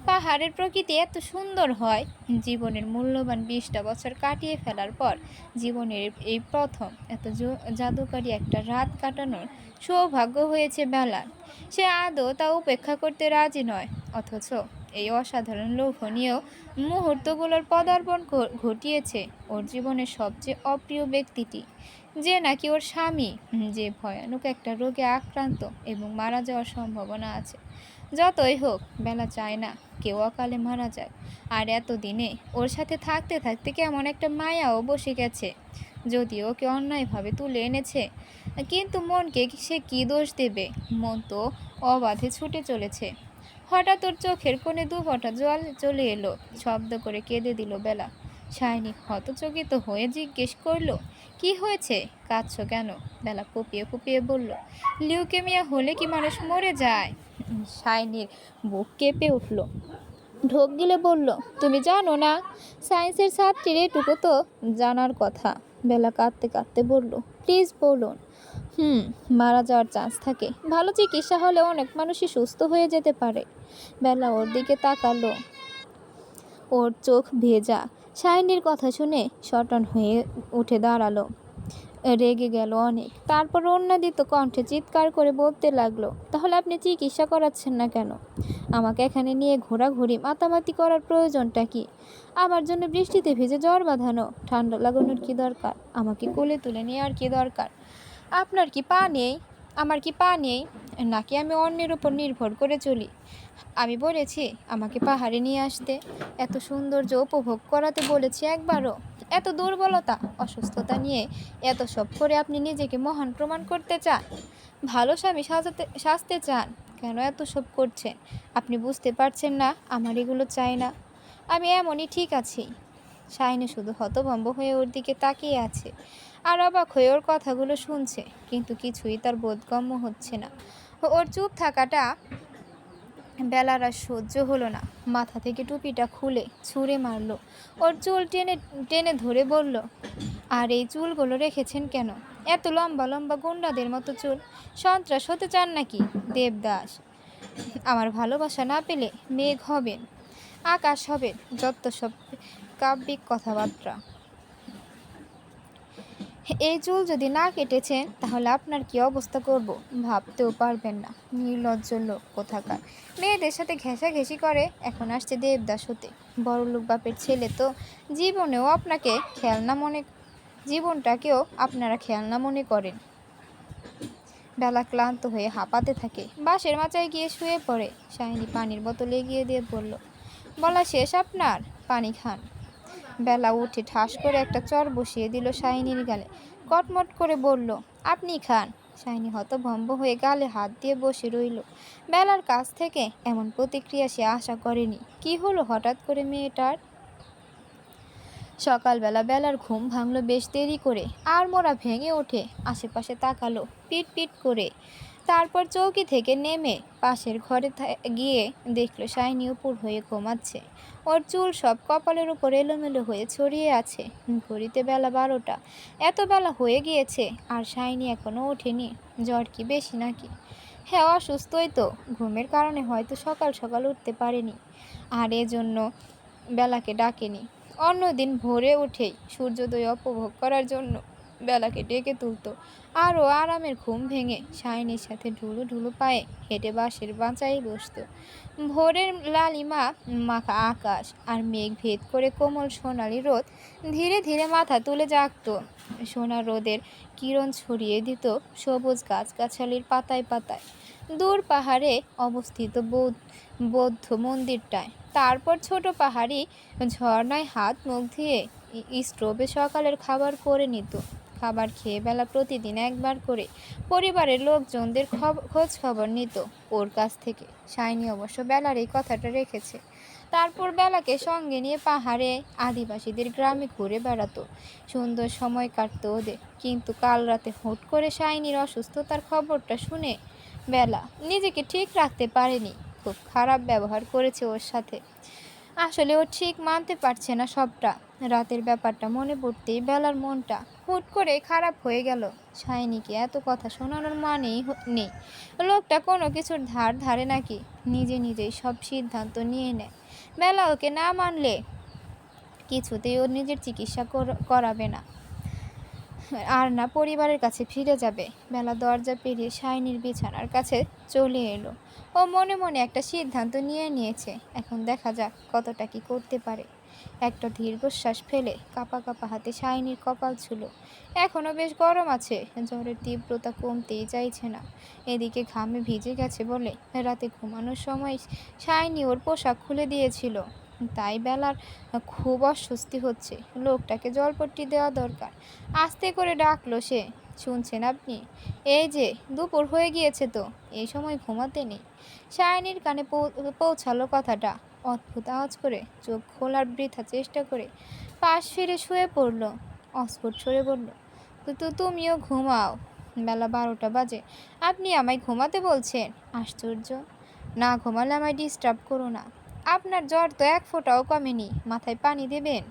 পাহাড়ের প্রকৃতি এত সুন্দর হয়। জীবনের মূল্যবান 20টা বছর কাটিয়ে ফেলার পর জীবনের এই প্রথম এত জাদুকরী একটা রাত কাটানোর সৌভাগ্য হয়েছে বেলার। সে আদৌ তা উপেক্ষা করতে রাজি নয়, অথচ এই অসাধারণ লোভনীয় মুহূর্তগুলোর পদার্পণ ঘটিয়েছে ওর জীবনের সবচেয়ে অপ্রিয় ব্যক্তিটি, যে নাকি ওর স্বামী, যে ভয়ানক একটা রোগে আক্রান্ত এবং মারা যাওয়ার সম্ভাবনা আছে। যতই হোক, বেলা চায় না কেউ অকালে মারা যায়। আর এতদিনে ওর সাথে থাকতে থাকতে কেমন একটা মায়াও বসে গেছে। যদিও ওকে অন্যায়ভাবে তুলে এনেছে, কিন্তু মনকে সে কী দোষ দেবে? মন তো অবাধে ছুটে চলেছে। হঠাৎ ওর চোখের কোণে 2 ফোঁটা জল চলে এলো। শব্দ করে কেঁদে দিল বেলা। শাইনি হতচকিত হয়ে জিজ্ঞেস করলো, কি হয়েছে? কাঁদছো কেন? বেলা ফুপিয়ে ফুপিয়ে বলল, লিউকেমিয়া হলে কি মানুষ মরে যায়? শাইনির বুক কেঁপে উঠল। ঢোক গিলে বলল, তুমি জানো না? সায়েন্সের ছাত্রীর এটুকু তো জানার কথা। বেলা কাঁদতে কাঁদতে বলল, প্লিজ বলুন। মারা যাওয়ার চান্স থাকে, ভালো চিকিৎসা হলে অনেক মানুষই সুস্থ হয়ে যেতে পারে। বেলা ওর দিকে তাকালো, ওর চোখ ভেজা। শাইনির কথা শুনে সটন হয়ে উঠে দাঁড়ালো। রেগে গেল অনেক। তারপর অন্যদিত কণ্ঠে চিৎকার করে বলতে লাগলো, তাহলে আপনি চিকিৎসা করাচ্ছেন না কেন? আমাকে এখানে নিয়ে ঘোরাঘুরি মাতামাতি করার প্রয়োজনটা কি? আমার জন্য বৃষ্টিতে ভিজে জ্বর বাঁধানো, ঠান্ডা লাগানোর কি দরকার? আমাকে কোলে তুলে নেওয়ার কি দরকার? আপনার কি পা নেই? আমার কি পা নেই? নাকি আমি অন্যের উপর নির্ভর করে চলি? আমি বলেছি আমাকে পাহাড়ে নিয়ে আসতে, এত সৌন্দর্য উপভোগ করাতে বলেছি একবারও? এত দুর্বলতা অসুস্থতা নিয়ে এত সব করে আপনি নিজেকে মহান প্রমাণ করতে চান, ভালো স্বামী সাজতে চান? কেন এত সব করছেন? আপনি বুঝতে পারছেন না আমার এগুলো চাই না? আমি এমনই ঠিক আছি। শাইনি শুধু হতভম্ব হয়ে ওর দিকে তাকিয়ে আছে আর অবাক হয়ে ওর কথাগুলো শুনছে, কিন্তু কিছুই তার বোধগম্য হচ্ছে না। ওর চুপ থাকাটা বেলার আর সহ্য হলো না। মাথা থেকে টুপিটা খুলে ছুঁড়ে মারল। ওর চুল টেনে টেনে ধরে বলল, আর এই চুলগুলো রেখেছেন কেন? এত লম্বা লম্বা গুন্ডাদের মতো চুল। সন্ত্রাস হতে চান নাকি দেবদাস? আমার ভালোবাসা না পেলে মেঘ হবেন, আকাশ হবেন, যত সব কাব্যিক কথাবার্তা। এই চুল যদি না কেটেছেন তাহলে আপনার কি অবস্থা করব ভাবতেও পারবেন না। নির্লজ্জ লোক কোথাকার। মেয়েদের সাথে ঘেঁষাঘেঁষি করে এখন আসছে দেবদাস হতে। বড়লোক বাপের ছেলে তো জীবনেও আপনাকে খেলনা মনে জীবনটাকেও আপনারা খেলনা মনে করেন। বেলা ক্লান্ত হয়ে হাঁপাতে থাকে, বাঁশের মাচায় গিয়ে শুয়ে পড়ে। শাহিনী পানির বোতল এগিয়ে দিয়ে বলল, বলা শেষ আপনার? পানি খান। বেলা উঠে ঠাস করে একটা চর বসিয়ে দিল শাহিনীর গালে। কটমট করে বলল, আপনি খান। শাহিনী হতভম্ব হয়ে গালে হাত দিয়ে বসে রইল। বেলার কাছ থেকে এমন প্রতিক্রিয়া সে আশা করেনি। কি হলো হঠাৎ করে মেয়েটার? সকালবেলা বেলার ঘুম ভাঙল বেশ দেরি করে। আর মোড়া ভেঙে ওঠে, আশেপাশে তাকালো পিট পিট করে। তারপর চৌকি থেকে নেমে পাশের ঘরে গিয়ে দেখল শাইনি উপর হয়ে ঘুমাচ্ছে। ওর চুল সব কপালের উপর এলোমেলো হয়ে ছড়িয়ে আছে। ঘড়িতে বেলা 12টা। এত বেলা হয়ে গিয়েছে আর শাইনি এখনো ওঠেনি। জ্বর কি বেশি নাকি? হ্যাঁ, অসুস্থই তো। ঘুমের কারণে হয়তো সকাল সকাল উঠতে পারেনি আর এজন্য বেলাকে ডাকেনি। অন্যদিন ভোরে উঠেই সূর্যোদয় উপভোগ করার জন্য বেলাকে ডেকে তুলত। আরও আরামের ঘুম ভেঙে শাইনির সাথে ঢুলু ঢুলু পায়ে হেঁটে বাঁশের বাঁচাই বসত। ভোরের লালিমা মাখা আকাশ আর মেঘ ভেদ করে কোমল সোনালি রোদ ধীরে ধীরে মাথা তুলে জাগত। সোনার রোদের কিরণ ছড়িয়ে দিত সবুজ গাছগাছালির পাতায় পাতায়। দূর পাহাড়ে অবস্থিত বৌদ্ধ মন্দিরটায়। তারপর ছোট পাহাড়ি ঝর্ণায় হাত মুখ ধুয়ে স্টোভে সকালের খাবার করে নিত। খাবার খেয়ে বেলা প্রতিদিন একবার করে পরিবারের লোকজনদের খোঁজ খবর নিত ওর কাছ থেকে। শাইনি অবশ্য বেলার এই কথাটা রেখেছে। তারপর বেলাকে সঙ্গে নিয়ে পাহাড়ে আদিবাসীদের গ্রামে ঘুরে বেড়াতো। সুন্দর সময় কাটত ওদের। কিন্তু কাল রাতে হুট করে শাইনির অসুস্থতার খবরটা শুনে বেলা নিজেকে ঠিক রাখতে পারেনি। খুব খারাপ ব্যবহার করেছে ওর সাথে। আসলে ও ঠিক মানতে পারছে না সবটা। রাতের ব্যাপারটা মনে পড়তেই বেলার মনটা হুট করে খারাপ হয়ে গেল। শাইনিকে এত কথা শোনানোর মানেই নেই। লোকটা কোনো কিছুর ধার ধারে নাকি? নিজে নিজেই সব সিদ্ধান্ত নিয়ে নেয়। বেলা ওকে না মানলে কিছুতেই ওর নিজের চিকিৎসা করাবে না, আর না পরিবারের কাছে ফিরে যাবে। বেলা দরজা পেরিয়ে শাইনির বিছানার কাছে চলে এলো। ও মনে মনে একটা সিদ্ধান্ত নিয়ে নিয়েছে। এখন দেখা যাক কতটা কি করতে পারে। একটা দীর্ঘশ্বাস ফেলে কাঁপা কাঁপা হাতে শাইনির কপাল ছুঁল। এখনও বেশ গরম আছে, জ্বরের তীব্রতা কমতেই চাইছে না। এদিকে ঘামে ভিজে গেছে বলে রাতে ঘুমানোর সময় শাইনি ওর পোশাক খুলে দিয়েছিল। তাই বেলার খুব অস্বস্তি হচ্ছে। লোকটাকে জলপট্টি দেওয়া দরকার। আস্তে করে ডাকলো সে, শুনছেন আপনি? এই যে দুপুর হয়ে গিয়েছে তো, এই সময় ঘুমাতে নেই। শাইনির কানে পৌঁছালো কথাটা। অদ্ভুত আওয়াজ করে চোখ খোলার বৃথা চেষ্টা করে পাশ ফিরে শুয়ে পড়ল। অস্ফুট সরে বলল, তো তুমিও ঘুমাও। বেলা 12টা বাজে, আপনি আমায় ঘুমাতে বলছেন? আশ্চর্য। না ঘুমালে আমায় ডিস্টার্ব করো না। আপনার জ্বর তো এক ফোঁটাও কমেনি, মাথায় পানি দেবেন?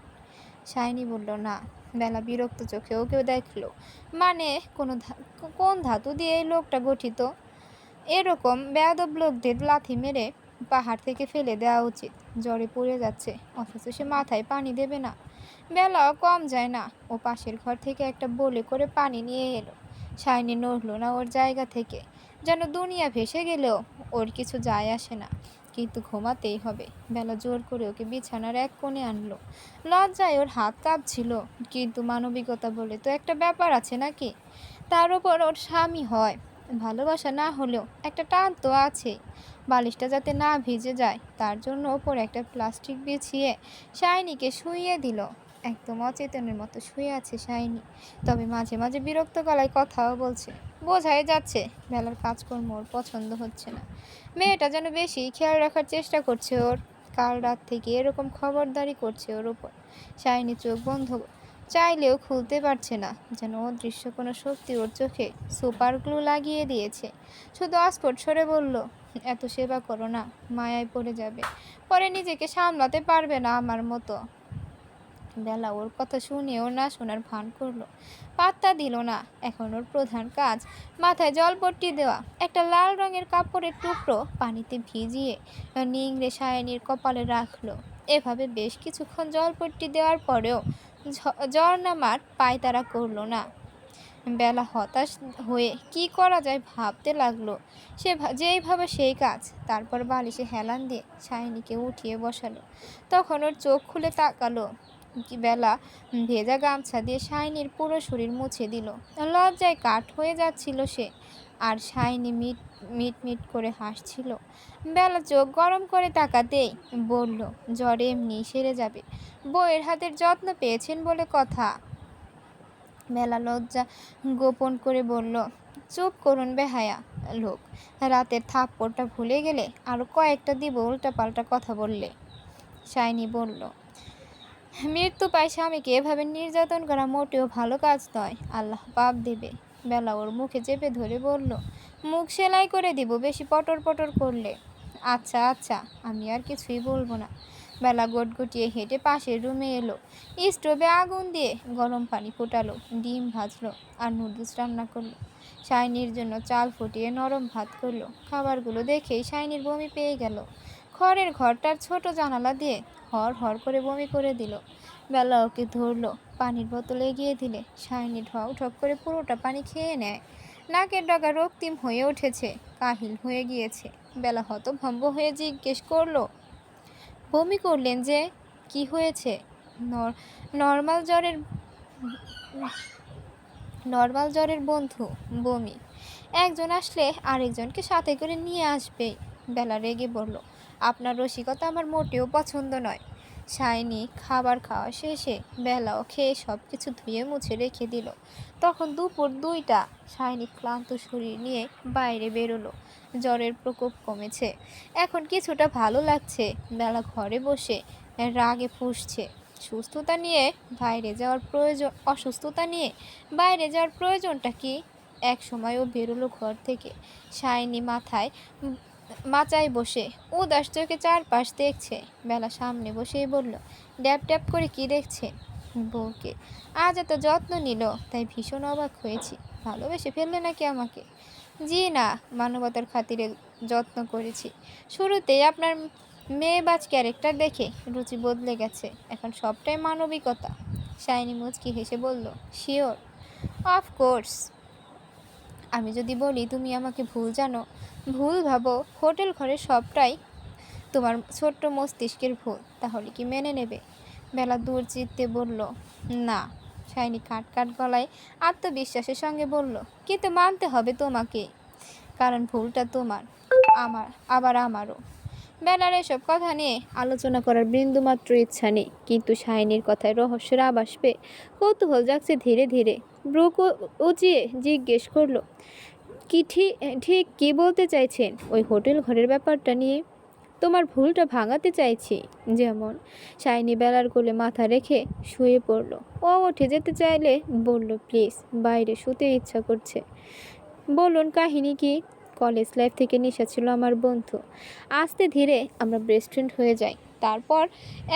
শাইনি বলল, না। বেলা বিরক্ত চোখে ওকেও দেখলো। মানে কোন ধাতু দিয়ে এই লোকটা গঠিত? এরকম বেয়াদব লোকদের লাথি মেরে পাহাড় থেকে ফেলে দেওয়া উচিত। জ্বরে পড়ে যাচ্ছে অথচ সে মাথায় পানি দেবে না। বেলাও কম যায় না। ও পাশের ঘর থেকে একটা বলে করে পানি নিয়ে এলো। শাইনি নড়ল না ওর জায়গা থেকে, যেন দুনিয়া ভেসে গেলেও ওর কিছু যায় আসে না। কিন্তু ঘুমাতেই হবে। বেলা জোর করে ওকে বিছানার এক কোণে আনলো। লজ্জায় ওর হাত কাঁপছিল, কিন্তু মানবিকতা বলে তো একটা ব্যাপার আছে নাকি? তার উপর ওর স্বামী হয়, ভালোবাসা না হলেও একটা টান তো আছেই। বালিশটা যাতে না ভিজে যায় তার জন্য ওপরে একটা প্লাস্টিক বিছিয়ে শাইনিকে শুইয়ে দিল। একদম অচেতনের মতো শুয়ে আছে শাইনি, তবে মাঝে মাঝে বিরক্ত গলায় কথাও বলছে। বোঝাই যাচ্ছে বেলার কাজকর্ম ওর পছন্দ হচ্ছে না। মেয়েটা যেন বেশি খেয়াল রাখার চেষ্টা করছে ওর। কাল রাত থেকে এরকম খবরদারি করছে ওর উপর। শাইনি চোখ বন্ধ চাইলেও খুলতে পারছে না, যেন অদৃশ্য কোনো শক্তি ওর চোখে সুপার গ্লু লাগিয়ে দিয়েছে। শুধু অস্ফুট সরে বলল, এত সেবা করো না, মায়ায় পড়ে যাবে, পরে নিজেকে সামলাতে পারবে না আমার মতো। বেলা ওর কথা শুনেও না শোনার ভান করলো, পাত্তা দিল না। এখন ওর প্রধান কাজ মাথায় জলপট্টি দেওয়া। একটা লাল রঙের কাপড়ের টুকরো পানিতে ভিজিয়ে নিংড়ে সায়নীর কপালে রাখলো। এভাবে বেশ কিছুক্ষণ জলপট্টি দেওয়ার পরেও জ্বর নামার পায়তারা করলো না। বেলা হতাশ হয়ে কি করা যায় ভাবতে লাগলো। যেইভাবে সেই কাজ। তারপর বালিশে হেলান দিয়ে সায়নীকে উঠিয়ে বসালো। তখন ওর চোখ খুলে তাকালো। বেলা ভেজা গামছা দিয়ে শাইনির পুরো শরীর মুছে দিল। লজ্জায় কাঠ হয়ে যাচ্ছিল সে। আর শাইনি মিট মিট মিট করে হাসছিল। বেলা চোখ গরম করে তাকাতেই বলল, জ্বরে এমনি সেরে যাবে, বউয়ের হাতের যত্ন পেয়েছেন বলে কথা। বেলা লজ্জা গোপন করে বলল, চুপ করুন বেহায়া লোক, রাতের থাপ্পড়টা ভুলে গেলে আরও কয়েকটা দিব উল্টাপাল্টা কথা বললে। শাইনি বলল, মৃত্যু পায় স্বামীকে এভাবে নির্যাতন করা মোটেও ভালো কাজ নয়, আল্লাহ পাপ দেবে। বেলা ওর মুখে চেপে ধরে বলল, মুখ সেলাই করে দিব বেশি পটর পটর করলে। আচ্ছা আচ্ছা, আমি আর কিছুই বলবো না। বেলা গটগটিয়ে হেঁটে পাশের রুমে এলো। স্টোভে আগুন দিয়ে গরম পানি ফোটালো, ডিম ভাজলো আর নুডলস রান্না করলো। শাইনির জন্য চাল ফুটিয়ে নরম ভাত করলো। খাবারগুলো দেখেই শাইনির বমি পেয়ে গেল। খড়ের ঘরটার ছোট জানালা দিয়ে হর হর করে বমি করে দিল। বেলা ওকে ধরলো, পানির বোতল এগিয়ে দিলে শাইনি ঢক ঢক করে পুরোটা পানি খেয়ে নেয়। নাকের ডগা রক্তিম হয়ে উঠেছে, কাহিল হয়ে গিয়েছে। বেলা হতভম্ব হয়ে জিজ্ঞেস করলো, বমি করলেন যে, কি হয়েছে? নর্মাল জ্বরের নর্মাল জ্বরের বন্ধু বমি। একজন আসলে আরেকজনকে সাথে করে নিয়ে আসবেই। বেলা রেগে বলল, আপনার রসিকতা আমার মোটেও পছন্দ নয়। শাইনি খাবার খাওয়া শেষে বেলাও খেয়ে সব কিছু ধুয়ে মুছে রেখে দিল। তখন দুপুর 2টা। শাইনি ক্লান্ত শরীর নিয়ে বাইরে বেরোলো। জ্বরের প্রকোপ কমেছে, এখন কিছুটা ভালো লাগছে। বেলা ঘরে বসে রাগে ফুঁসছে। সুস্থতা নিয়ে বাইরে যাওয়ার প্রয়োজন অসুস্থতা নিয়ে বাইরে যাওয়ার প্রয়োজনটা কি? এক সময় ও বেরোলো ঘর থেকে। শাইনি মাচায় বসে উদাস চোখে চারপাশ দেখছে। বেলা সামনে বসেই বলল, ড্যাপ ড্যাপ করে কি দেখছে? বউকে আজ এত যত্ন নিল, তাই ভীষণ অবাক হয়েছি। ভালোবেসে ফেললে নাকি আমাকে? জি না, মানবতার খাতিরে যত্ন করেছি। শুরুতেই আপনার মেয়েবাজ ক্যারেক্টার দেখে রুচি বদলে গেছে, এখন সবটাই মানবিকতা। শাইনি মুচকি হেসে বলল, শিওর, অফকোর্স। আমি যদি বলি তুমি আমাকে ভুল জানো, ভুল ভাবো, হোটেল ঘরে সবটাই তোমার ছোট্ট মস্তিষ্কের ভুল, তাহলে কি মেনে নেবে? বেলা দূর চিত্তে বলল, না। শাইনি কাট কাট গলায় আত্মবিশ্বাসের সঙ্গে বলল, কিন্তু মানতে হবে তোমাকে, কারণ ভুলটা তোমার, আবার আমারও। বেলার এসব কথা নিয়ে আলোচনা করার বিন্দুমাত্র ইচ্ছা নেই, কিন্তু শাইনির কথায় রহস্যের আভাস পেয়ে কৌতূহল জাগছে ধীরে ধীরে। ব্রুক উঁচিয়ে জিজ্ঞেস করলো, কি ঠিক কি বলতে চাইছেন ওই হোটেল ঘরের ব্যাপারটা নিয়ে? তোমার ভুলটা ভাঙাতে চাইছি। যেমন? শাইনি বেলার কোলে মাথা রেখে শুয়ে পড়ল। ও উঠে যেতে চাইলে বলল, প্লিজ, বাইরে শুতে ইচ্ছা করছে। বলুন কাহিনী কি? কলেজ লাইফ থেকে নিশা ছিল আমার বন্ধু। আস্তে ধীরে আমরা বেস্ট ফ্রেন্ড হয়ে যাই। তারপর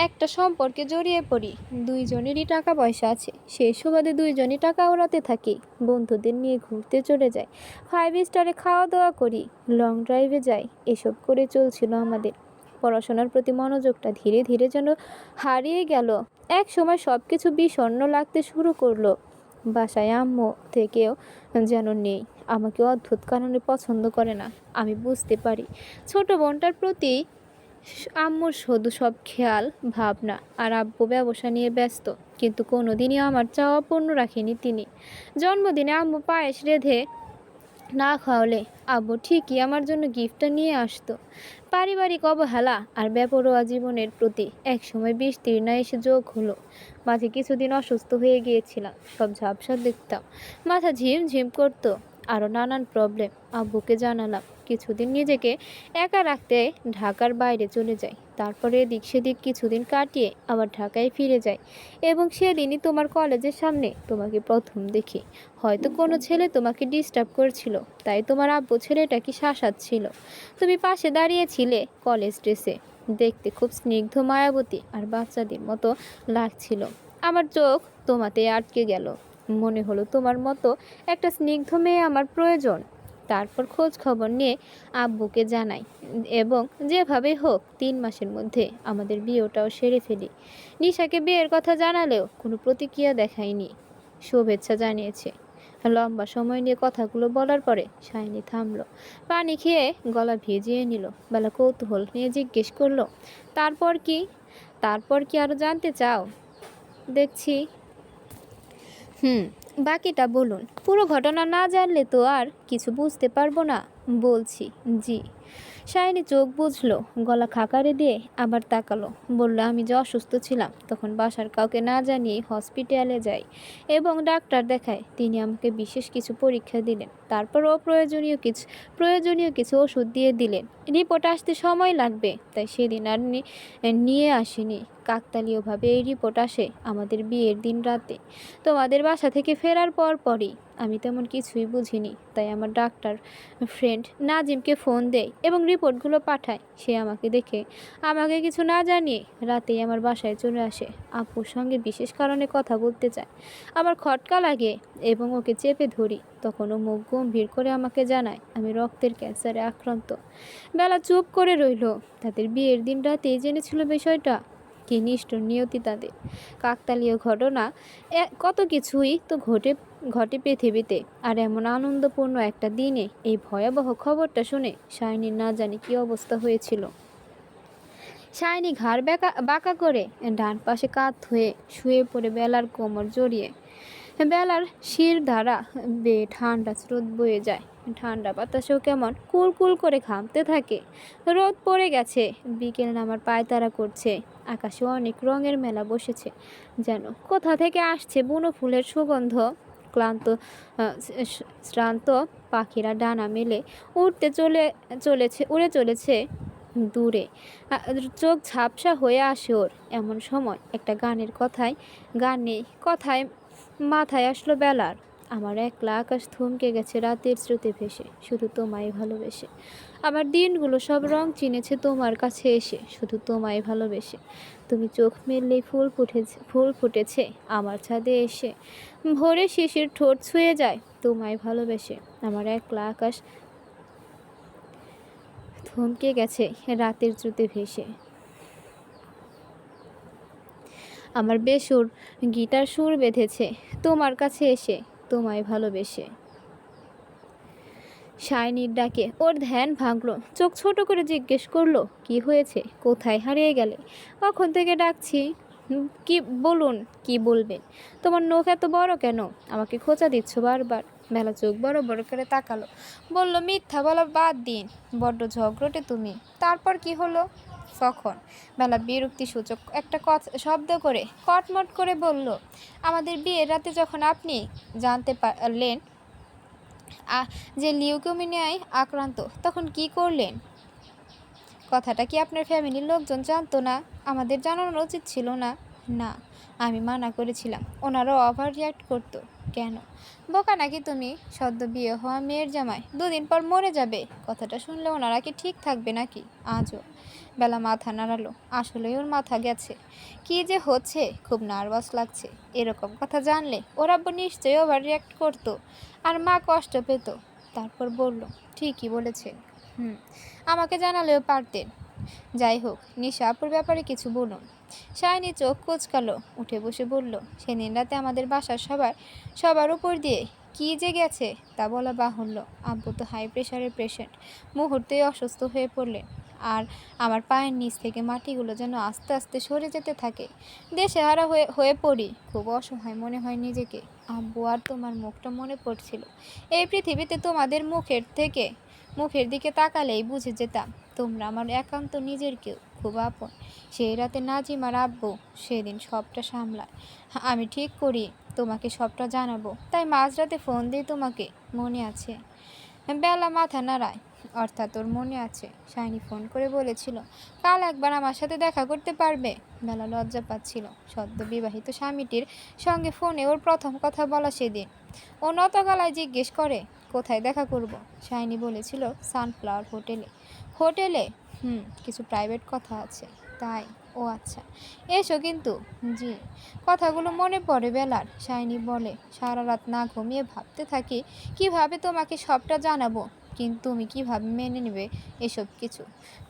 একটা সম্পর্কে জড়িয়ে পড়ি। দুইজনেরই টাকা পয়সা আছে, সেই সুবাদে দুইজনই টাকা ওড়াতে থাকি। বন্ধুদের নিয়ে ঘুরতে চলে যাই, 5 স্টারে খাওয়া দাওয়া করি, লং ড্রাইভে যাই। এসব করে চলছিল আমাদের। পড়াশোনার প্রতি মনোযোগটা ধীরে ধীরে যেন হারিয়ে গেল। এক সময় সব কিছু বিষণ্ণ লাগতে শুরু করলো। বাসায় আম্মু থেকেও যেন নেই, আমাকে অদ্ভুত কারণে পছন্দ করে না। আমি বুঝতে পারি ছোট বোনটার প্রতি আম্মুর শুধু সব খেয়াল ভাবনা, আর আব্বু ব্যবসা নিয়ে ব্যস্ত। কিন্তু কোনোদিনই আমার চাওয়া পূর্ণ রাখেনি তিনি। জন্মদিনে আম্মু পায়েস রেঁধে না খাওয়ালে আব্বু ঠিকই আমার জন্য গিফটটা নিয়ে আসতো। পারিবারিক অবহেলা আর বেপরোয়া জীবনের প্রতি একসময় বিস্তীর্ণা এসে যোগ হলো। মাঝে কিছুদিন অসুস্থ হয়ে গিয়েছিলাম, সব ঝাপসা দেখতাম, মাথা ঝিমঝিম করতো, আরও নানান প্রবলেম। আব্বুকে জানালাম, কিছুদিন নিজেকে একা রাখতে ঢাকার বাইরে চলে যাই। তারপরে এদিক সেদিক কিছুদিন কাটিয়ে আবার ঢাকায় ফিরে যাই, এবং সেদিনই তোমার কলেজের সামনে তোমাকে প্রথম দেখি। হয়তো কোনো ছেলে তোমাকে ডিস্টার্ব করছিল, তাই তোমার আব্বু ছেলেটাকে শাসাচ্ছিল। তুমি পাশে দাঁড়িয়েছিলে কলেজ ড্রেসে, দেখতে খুব স্নিগ্ধ, মায়াবতী আর বাচ্চাদের মতো লাগছিল। আমার চোখ তোমাতে আটকে গেল। মনে হলো তোমার মতো একটা স্নিগ্ধ মেয়ে আমার প্রয়োজন। তারপর খোঁজ খবর নিয়ে আব্বুকে জানাই, এবং যেভাবে হোক 3 মাসের মধ্যে আমাদের বিয়েটাও সেরে ফেলি। নিশাকে বিয়ের কথা জানালেও কোনো প্রতিক্রিয়া দেখায়নি, শুভেচ্ছা জানিয়েছে। লম্বা সময় নিয়ে কথাগুলো বলার পরে শাইনি থামলো, পানি খেয়ে গলা ভিজিয়ে নিল। বেলা কৌতূহল নিয়ে জিজ্ঞেস করলো, তারপর কি? তারপর কি আরও জানতে চাও? দেখছি। হুম, বাকিটা বলুন। পুরো ঘটনা না জানলে তো আর কিছু বুঝতে পারবো না। বলছি, জি। শাইনি চোখ বুঝলো, গলা খাকারে দিয়ে আবার তাকালো, বলল, আমি যে অসুস্থ ছিলাম তখন বাসার কাউকে না জানিয়ে হসপিটালে যাই এবং ডাক্তার দেখায়। তিনি আমাকে বিশেষ কিছু পরীক্ষা দিলেন, তারপর প্রয়োজনীয় কিছু ওষুধ দিয়ে দিলেন। রিপোর্ট আসতে সময় লাগবে, তাই সেদিন আর নিয়ে আসিনি। কাকতালীয়ভাবে এই রিপোর্ট আসে আমাদের বিয়ের দিন রাতে, তোমাদের বাসা থেকে ফেরার পরই। আমি তেমন কিছুই বুঝিনি, তাই আমার ডাক্তার ফ্রেন্ড নাজিমকে ফোন দেয় এবং রিপোর্টগুলো পাঠায়। সে আমাকে দেখে আমাকে কিছু না জানিয়ে রাতেই আমার বাসায় চলে আসে। আপুর সঙ্গে বিশেষ কারণে কথা বলতে চায়। আমার খটকা লাগে এবং ওকে চেপে ধরি। তখন ও মুখ গম্ভীর করে আমাকে জানায় আমি রক্তের ক্যান্সারে আক্রান্ত। বেলা চুপ করে রইল। তাদের বিয়ের দিন রাতেই জেনেছিল বিষয়টা। কি নিষ্ঠুর নিয়তি তাদের! কাকতালীয় ঘটনা, কত কিছুই তো ঘটে পৃথিবীতে, আর এমন আনন্দপূর্ণ একটা দিনে এই ভয়াবহ খবরটা শুনে শাইনির না জানি কি অবস্থা হয়েছিল। শাইনি ঘাড় বাঁকা করে ডান পাশে কাত হয়ে শুয়ে পড়ে বেলার কোমর জড়িয়ে। বেলার শির দ্বারা বেয়ে ঠান্ডা স্রোত বয়ে যায়। ঠান্ডা বাতাসেও কেমন কুলকুল করে ঘামতে থাকে। রোদ পড়ে গেছে, বিকেল নামার পায়তারা করছে। আকাশে অনেক রঙের মেলা বসেছে, যেন কোথা থেকে আসছে বুনো ফুলের সুগন্ধ। ক্লান্ত শ্রান্ত পাখিরা ডানা মেলে উড়ে চলেছে দূরে। চোখ ঝাপসা হয়ে আসে ওর। এমন সময় একটা কথায় মাথায় আসলো বেলার। আমার একলা আকাশ থমকে গেছে রাতের স্রোতে ভেসে, শুধু তোমায় ভালোবেসে। আমার দিনগুলো সব রং চিনেছে তোমার কাছে এসে, শুধু তোমায় ভালোবেসে। তুমি চোখ মেললেই ফুল ফুটেছে আমার ছাদে এসে। ভোরে শিশির ঠোঁট ছুঁয়ে যায় তোমায় ভালোবেসে। আমার একলা আকাশ থমকে গেছে রাতের স্রোতে ভেসে। আমার বেসুর গিটার সুর বেঁধেছে তোমার কাছে এসে, তোমায় ভালোবেসে। শাইনির ডাকে ওর ধ্যান ভাঙলো। চোখ ছোট করে জিজ্ঞেস করলো, কি হয়েছে? কোথায় হারিয়ে গেলে? কখন থেকে ডাকছি। কি বলুন, কি বলবেন? তোমার নখ এত বড় কেন? আমাকে খোঁচা দিচ্ছ বারবার। বেলা চোখ বড় বড় করে তাকালো, বলল, মিথ্যা বলা বাদ দিন, বড্ড ঝগড়টে তুমি। তারপর কি হলো? কখন? বেলা বিরক্তিসূচক একটা শব্দ করে কটমট করে বলল, আমাদের বিয়ের রাতে যখন আপনি জানতে পারলেন যে লিউকেমিয়ায় আক্রান্ত, তখন কি করলেন? কথাটা কি আপনার ফ্যামিলির লোকজন জানতো না? আমাদের জানানো উচিত ছিল না? না, আমি মানা করেছিলাম। ওনারাও ওভার রিয়াক্ট করতো। কেন? বোকা নাকি তুমি? সদ্য বিয়ে হওয়া মেয়ের জামাই 2 দিন পর মরে যাবে, কথাটা শুনলে ওনারা কি ঠিক থাকবে নাকি? আজও। বেলা মাথা নাড়ালো। আসলেই ওর মাথা গেছে। কি যে হচ্ছে, খুব নার্ভাস লাগছে। এরকম কথা জানলে ওর আব্বু নিশ্চয়ই ওভার রিয়াক্ট করতো, আর মা কষ্ট পেত। তারপর বলল, ঠিকই বলেছেন। আমাকে জানালেও পারতেন। যাই হোক, নিশা আপুর ব্যাপারে কিছু বলুন। শাইনি চোখ কুঁচকালো, উঠে বসে বলল, সেদিন রাতে আমাদের বাসার সবার উপর দিয়ে কী যে গেছে তা বলা বাহুল্য। আব্বু তো হাই প্রেশারের পেশেন্ট, মুহূর্তেই অসুস্থ হয়ে পড়লেন। আর আমার পায়ের নিচ থেকে মাটিগুলো যেন আস্তে আস্তে সরে যেতে থাকে। দেশেহারা হয়ে হয়ে পড়ি, খুব অসহায় মনে হয় নিজেকে। আব্বু, আর তোমার মুখটা মনে পড়ছিল। এই পৃথিবীতে তোমাদের মুখের দিকে তাকালেই বুঝে যেতাম তোমরা আমার একান্ত নিজের কেউ, খুব আপন। সেই রাতে নাজিমার আব্বু সেদিন সবটা সামলায়। আমি ঠিক করি তোমাকে সবটা জানাবো, তাই মাঝরাতে ফোন দিই তোমাকে, মনে আছে? বেলা মাথা নাড়ায়। অর্থাৎ ওর মনে আছে। শাইনি ফোন করে বলেছিল কাল একবার আমার সাথে দেখা করতে পারবে। বেলা লজ্জা পাচ্ছিল। সদ্য বিবাহিত স্বামীটির সঙ্গে ফোনে ওর প্রথম কথা বলা সেদিন। ও নত গলায় জিজ্ঞেস করে, কোথায় দেখা করব? শাইনি বলেছিল সানফ্লাওয়ার হোটেলে। হোটেলে? কিছু প্রাইভেট কথা আছে তাই। ও আচ্ছা, এসো কিন্তু। জি। কথাগুলো মনে পড়ে বেলার। শাইনি বলে, সারা রাত না ঘুমিয়ে ভাবতে থাকি কিভাবে তোমাকে সবটা জানাবো, কিন্তু তুমি কিভাবে মেনে নেবে এসব কিছু।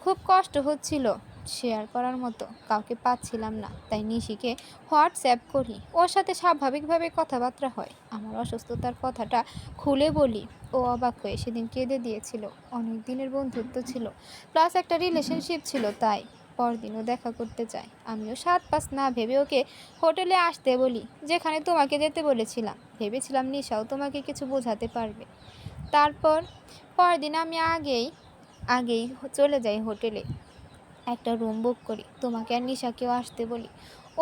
খুব কষ্ট হচ্ছিল, শেয়ার করার মতো কাউকে পাচ্ছিলাম না, তাই নিশিকে হোয়াটসঅ্যাপ করি। ওর সাথে স্বাভাবিকভাবে কথাবার্তা হয়। আমার অসুস্থতার কথাটা খুলে বলি। ও অবাক হয়ে সেদিন কেঁদে দিয়েছিল। অনেক দিনের বন্ধুত্ব ছিল, প্লাস একটা রিলেশনশিপ ছিল, তাই পরদিনও দেখা করতে চায়। আমিও 7-5 না ভেবে ওকে হোটেলে আসতে বলি, যেখানে তোমাকে যেতে বলেছিলাম। ভেবেছিলাম নিশাও তোমাকে কিছু বোঝাতে পারবে। তারপর পরদিন আমি আগেই চলে যাই হোটেলে, একটা রুম বুক করি, তোমাকে আর নিশাকেও আসতে বলি।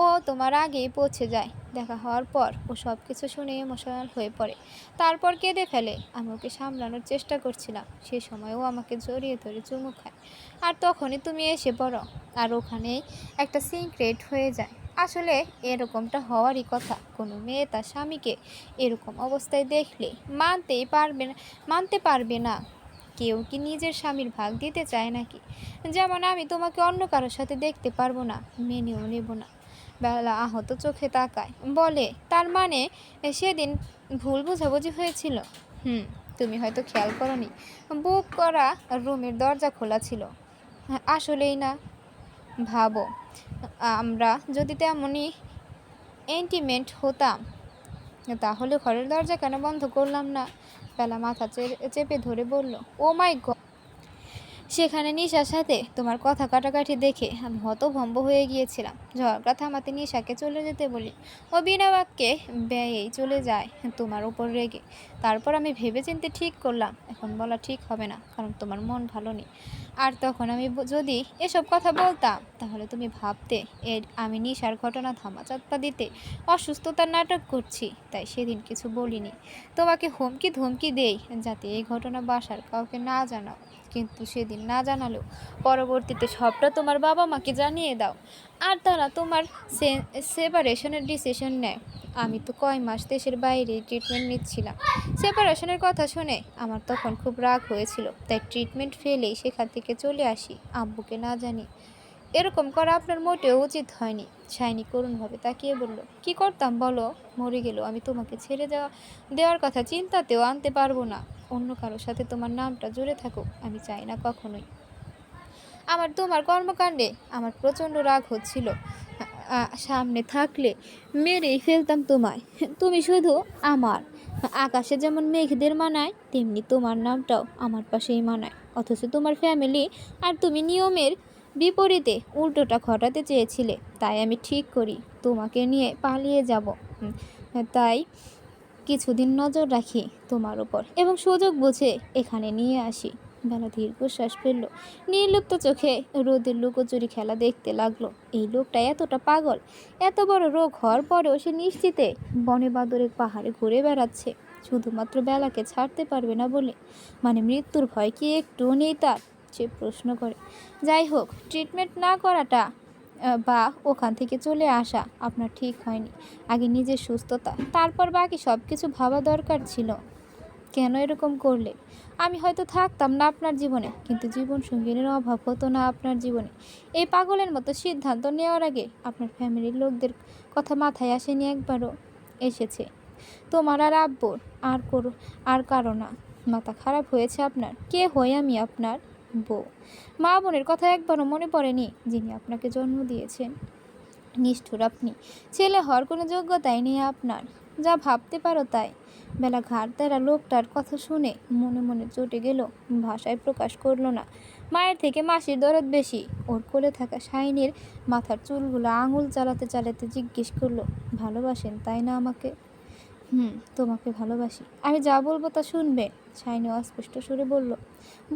ও তোমার আগেই পৌঁছে যায়। দেখা হওয়ার পর ও সব কিছু শুনে ইমোশনাল হয়ে পড়ে, তারপর কেঁদে ফেলে। আমি ওকে সামলানোর চেষ্টা করছিলাম, সে সময় ও আমাকে জড়িয়ে ধরে চুমু খায়, আর তখনই তুমি এসে পড়ো। আর ওখানেই একটা সিক্রেট হয়ে যায়। আসলে এরকমটা হওয়ারই কথা। কোনো মেয়ে তার স্বামীকে এরকম অবস্থায় দেখলে মানতে পারবে না। কেউ কি নিজের স্বামীর ভাগ দিতে চায় নাকি? যেমন আমি তোমাকে অন্য কারোর সাথে দেখতে পারবো না, মেনেও নেব না। বেলা আহত চোখে তাকায়, বলে, তার মানে সেদিন ভুল বোঝাবুঝি হয়েছিল? তুমি হয়তো খেয়াল করনি, বুক করা রুমের দরজা খোলা ছিল। আসলেই না। ভাবো, আমরা যদি তেমনই ইন্টিমেট হতাম, তাহলে ঘরের দরজা কেন বন্ধ করলাম না? বেলা মাথা চেপে ধরে বলল, ও মাই গড। সেখানে নিশার সাথে তোমার কথা কাটাকাটি দেখে আমি হতভম্ব হয়ে গিয়েছিলাম। ঝগড়া থামাতে নিশাকে চলে যেতে বলি, ও বিনা বাক্যে ব্যয়েই চলে যায় তোমার উপর রেগে। তারপর আমি ভেবেচিন্তে ঠিক করলাম এখন বলা ঠিক হবে না, কারণ তোমার মন ভালো নেই। আর তখন আমি যদি এসব কথা বলতাম, তাহলে তুমি ভাবতে আমি নিশার ঘটনা ধামাচাপা দিতে অসুস্থতার নাটক করছি। তাই সেদিন কিছু বলিনি। তোমাকে হুমকি ধমকি দেই যাতে এই ঘটনা বাসার কাউকে না জানাও, কিন্তু সেদিন না জানালেও পরবর্তীতে সবটা তোমার বাবা মাকে জানিয়ে দাও, আর তারা তোমার সেপারেশনের ডিসিশন নেয়। আমি তো কয় মাস দেশের বাইরে ট্রিটমেন্ট নিচ্ছিলাম। সেপারেশনের কথা শুনে আমার তখন খুব রাগ হয়েছিল, তাই ট্রিটমেন্ট ফেলেই সেখান থেকে চলে আসি আব্বুকে না জানি। এরকম করা আপনার মোটেও উচিত হয়নি। শাইনি করুণভাবে তাকিয়ে বলল, কি করতাম বলো? মরে গেলেও আমি তোমাকে ছেড়ে দেওয়ার কথা চিন্তাতেও আনতে পারবো না। অন্য কারোর সাথে তোমার নামটা জুড়ে থাকুক আমি চাই না কখনোই। তোমার কর্মকাণ্ডে আমার প্রচণ্ড রাগ হচ্ছিল। সামনে থাকলে মেরেই ফেলতাম তোমায়। তুমি শুধু আমার। আকাশে যেমন মেঘদের মানায়, তেমনি তোমার নামটাও আমার পাশেই মানায়। অথচ তোমার ফ্যামিলি আর তুমি নিয়মের বিপরীতে উল্টোটা ঘটাতে চেয়েছিলে। তাই আমি ঠিক করি তোমাকে নিয়ে পালিয়ে যাব। তাই কিছুদিন নজর রাখি তোমার উপর এবং সুযোগ বুঝে এখানে নিয়ে আসি। বেলা দীর্ঘশ্বাস ফেলল, নির্লিপ্ত চোখে রোদের লুকোচুরি খেলা দেখতে লাগলো। এই লোকটা এতটা পাগল, এত বড় রোগ হওয়ার পরেও সে নিশ্চিতে বনে বাদরের পাহাড়ে ঘুরে বেড়াচ্ছে, শুধুমাত্র বেলাকে ছাড়তে পারবে না বলে। মানে মৃত্যুর ভয় কি একটুও নেই তার? সে প্রশ্ন করে। যাই হোক, ট্রিটমেন্ট না করাটা বা ওখান থেকে চলে আসা আপনার ঠিক হয়নি। আগে নিজের সুস্থতা, তারপর বাকি সব কিছু ভাবা দরকার ছিল। কেন এরকম করলে? আমি হয়তো থাকতাম না আপনার জীবনে, কিন্তু জীবন সঙ্গিনীর অভাব হতো না আপনার জীবনে। এই পাগলের মতো সিদ্ধান্ত নেওয়ার আগে আপনার ফ্যামিলির লোকদের কথা মাথায় আসেনি একবারও? এসেছে তোমার আর আব্বুর, আর কারো না। মাথা খারাপ হয়েছে আপনার? কে হই আমি? আপনার বউ। মা বোনের কথা একবারও মনে পড়েনি, যিনি আপনাকে জন্ম দিয়েছেন? নিষ্ঠুর আপনি। ছেলে হওয়ার কোনো যোগ্যতাই নেই আপনার। যা ভাবতে পারো তাই। বেলা ঘাড় তেরা লোকটার কথা শুনে মনে মনে চটে গেল, ভাষায় প্রকাশ করলো না। মায়ের থেকে মাসির দরদ বেশি। ওর কোলে থাকা শাইনির মাথার চুলগুলো আঙুল চালাতে চালাতে জিজ্ঞেস করলো, ভালোবাসেন তাই না আমাকে? তোমাকে ভালোবাসি। আমি যা বলবো তা শুনবে? শাইনি অস্পষ্ট সুরে বলল।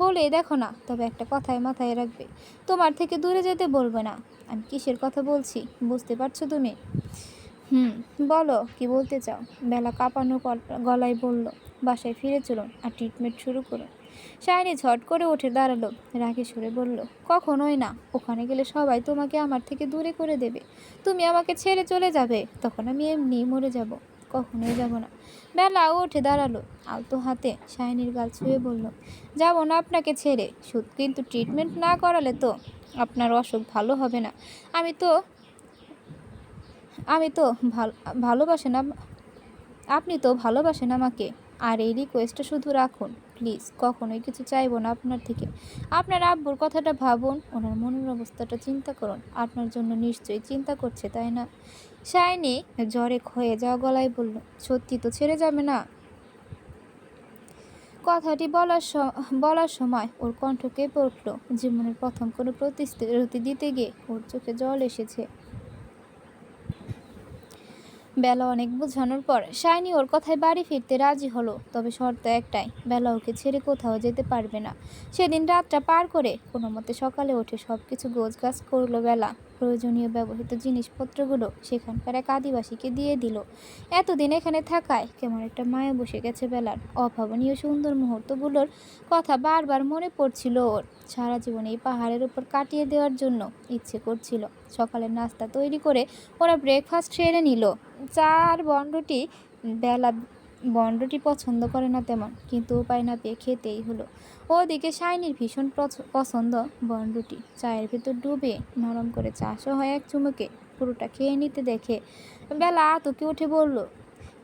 বলে দেখো না, তবে একটা কথাই মাথায় রাখবে, তোমার থেকে দূরে যেতে বলবে না। আমি কিসের কথা বলছি বুঝতে পারছো তুমি? হুম বলো, কি বলতে চাও? বেলা কাঁপানো গলায় বলল, বাসায় ফিরে চলুন আর ট্রিটমেন্ট শুরু করুন। শাইনি ঝট করে উঠে দাঁড়ালো, রাগে সুরে বলল, কখনোই না। ওখানে গেলে সবাই তোমাকে আমার থেকে দূরে করে দেবে। তুমি আমাকে ছেড়ে চলে যাবে, তখন আমি এমনিই মরে যাব। কখনোই যাব না। বেলা উঠে দাঁড়ালো, আলতো হাতে শাইনির গাল ছুঁয়ে বলল, যাব না আপনাকে ছেড়ে, শুধু কিন্তু ট্রিটমেন্ট না করালে তো আপনার অসুখ ভালো হবে না। আমি তো আমি তো ভালোবাসেন আপনি তো ভালোবাসেন আমাকে। আর এই রিকোয়েস্টটা শুধু রাখুন প্লিজ। কখনোই কিছু চাইবো না আপনার থেকে। আপনার আব্বুর কথাটা ভাবুন, ওনার মনের অবস্থাটা চিন্তা করুন। আপনার জন্য নিশ্চয়ই চিন্তা করছে, তাই না? শাইনি জ্বরে ক্ষয়ে যাওয়া গলায় বলল, সত্যি তো ছেড়ে যাবে না? কথাটি বলার সময় ওর কণ্ঠ কেঁপে উঠল। জীবনের প্রথম কোনো প্রতিশ্রুতি দিতে গিয়ে ওর চোখে জল এসেছে। বেলা অনেক বোঝানোর পর শাইনি ওর কথায় বাড়ি ফিরতে রাজি হলো, তবে শর্ত একটাই, বেলা ওকে ছেড়ে কোথাও যেতে পারবে না। সেদিন রাতটা পার করে কোনো মতে সকালে উঠে সব কিছু গোছগাছ করলো বেলা। প্রয়োজনীয় ব্যবহৃত জিনিসপত্রগুলো সেখানকার এক আদিবাসীকে দিয়ে দিল। এতদিন এখানে থাকায় কেমন একটা মায়া বসে গেছে বেলার। অভাবনীয় সুন্দর মুহূর্তগুলোর কথা বারবার মনে পড়ছিল ওর। সারা জীবন এই পাহাড়ের উপর কাটিয়ে দেওয়ার জন্য ইচ্ছে করছিল। সকালের নাস্তা তৈরি করে ওরা ব্রেকফাস্ট সেরে নিল। চা আর বন্ডটি। বেলা বন্ডটি পছন্দ করে না তেমন, কিন্তু উপায় না পেয়ে খেতেই হলো। ওদিকে শাইনির ভীষণ পছন্দ বন্ডটি। চায়ের ভেতর ডুবে নরম করে চা সহ এক চুমুকে পুরোটা খেয়ে নিতে দেখে বেলা আতকে উঠে বলল,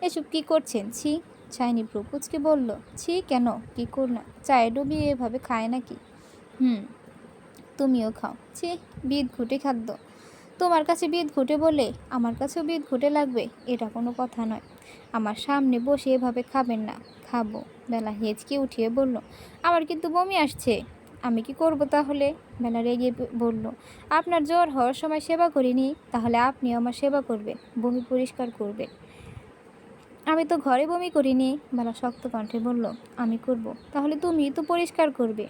এসব কি করছেন? ছি। শাইনি ভ্রু কুঁচকে বলল, ছি কেন, কি করলাম? চায়ে ডুবিয়ে এভাবে খায় নাকি? হুম তুমিও খাও। ছি, বিদঘুটে খাদ্য। তোমার কাছে বিদঘুটে বলে আমার কাছেও বিদঘুটে লাগবে, এটা কোনো কথা নয়। আমার সামনে বসে এভাবে খাবেন না। খাবো। বেলা হেঁচকে উঠিয়ে বলল, আমার কিন্তু বমি আসছে। আমি কি করব তাহলে? বেলা রেগে বলল, আপনার জ্বর হওয়ার সময় সেবা করিনি, তাহলে আপনিও আমার সেবা করবে, বমি পরিষ্কার করবে। আমি তো ঘরে বমি করিনি। বেলা শক্ত কণ্ঠে বলল, আমি করব। তাহলে তুমি তো পরিষ্কার করবে।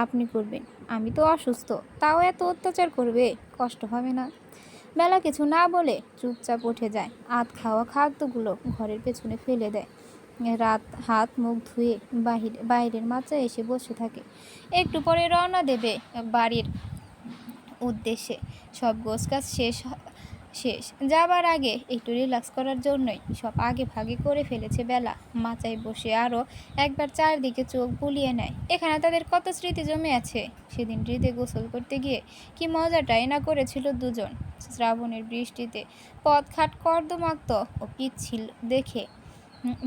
আপনি করবেন। আমি তো অসুস্থ, তাও এত অত্যাচার করবে, কষ্ট হবে না? বেলা কিছু না বলে চুপচাপ উঠে যায়। খাওয়া খাদ্যগুলো ঘরের পেছনে ফেলে দেয়। রাত হাত মুখ ধুয়ে বাইরের মাচায় এসে বসে থাকে। একটু পরে রওনা দেবে বাড়ির উদ্দেশ্যে। সব গোছগাছ শেষ যাবার আগে একটু রিল্যাক্স করার জন্যই সব আগে ভাগে করে ফেলেছে বেলা। মাচায় বসে আরও একবার চারদিকে চোখ বুলিয়ে নেয়। এখানে তাদের কত স্মৃতি জমে আছে। সেদিন হৃদে গোসল করতে গিয়ে কি মজাটাই না করেছিল দুজন। শ্রাবণের বৃষ্টিতে পথঘাট কর্দমাক্ত ও পিচ্ছিল দেখে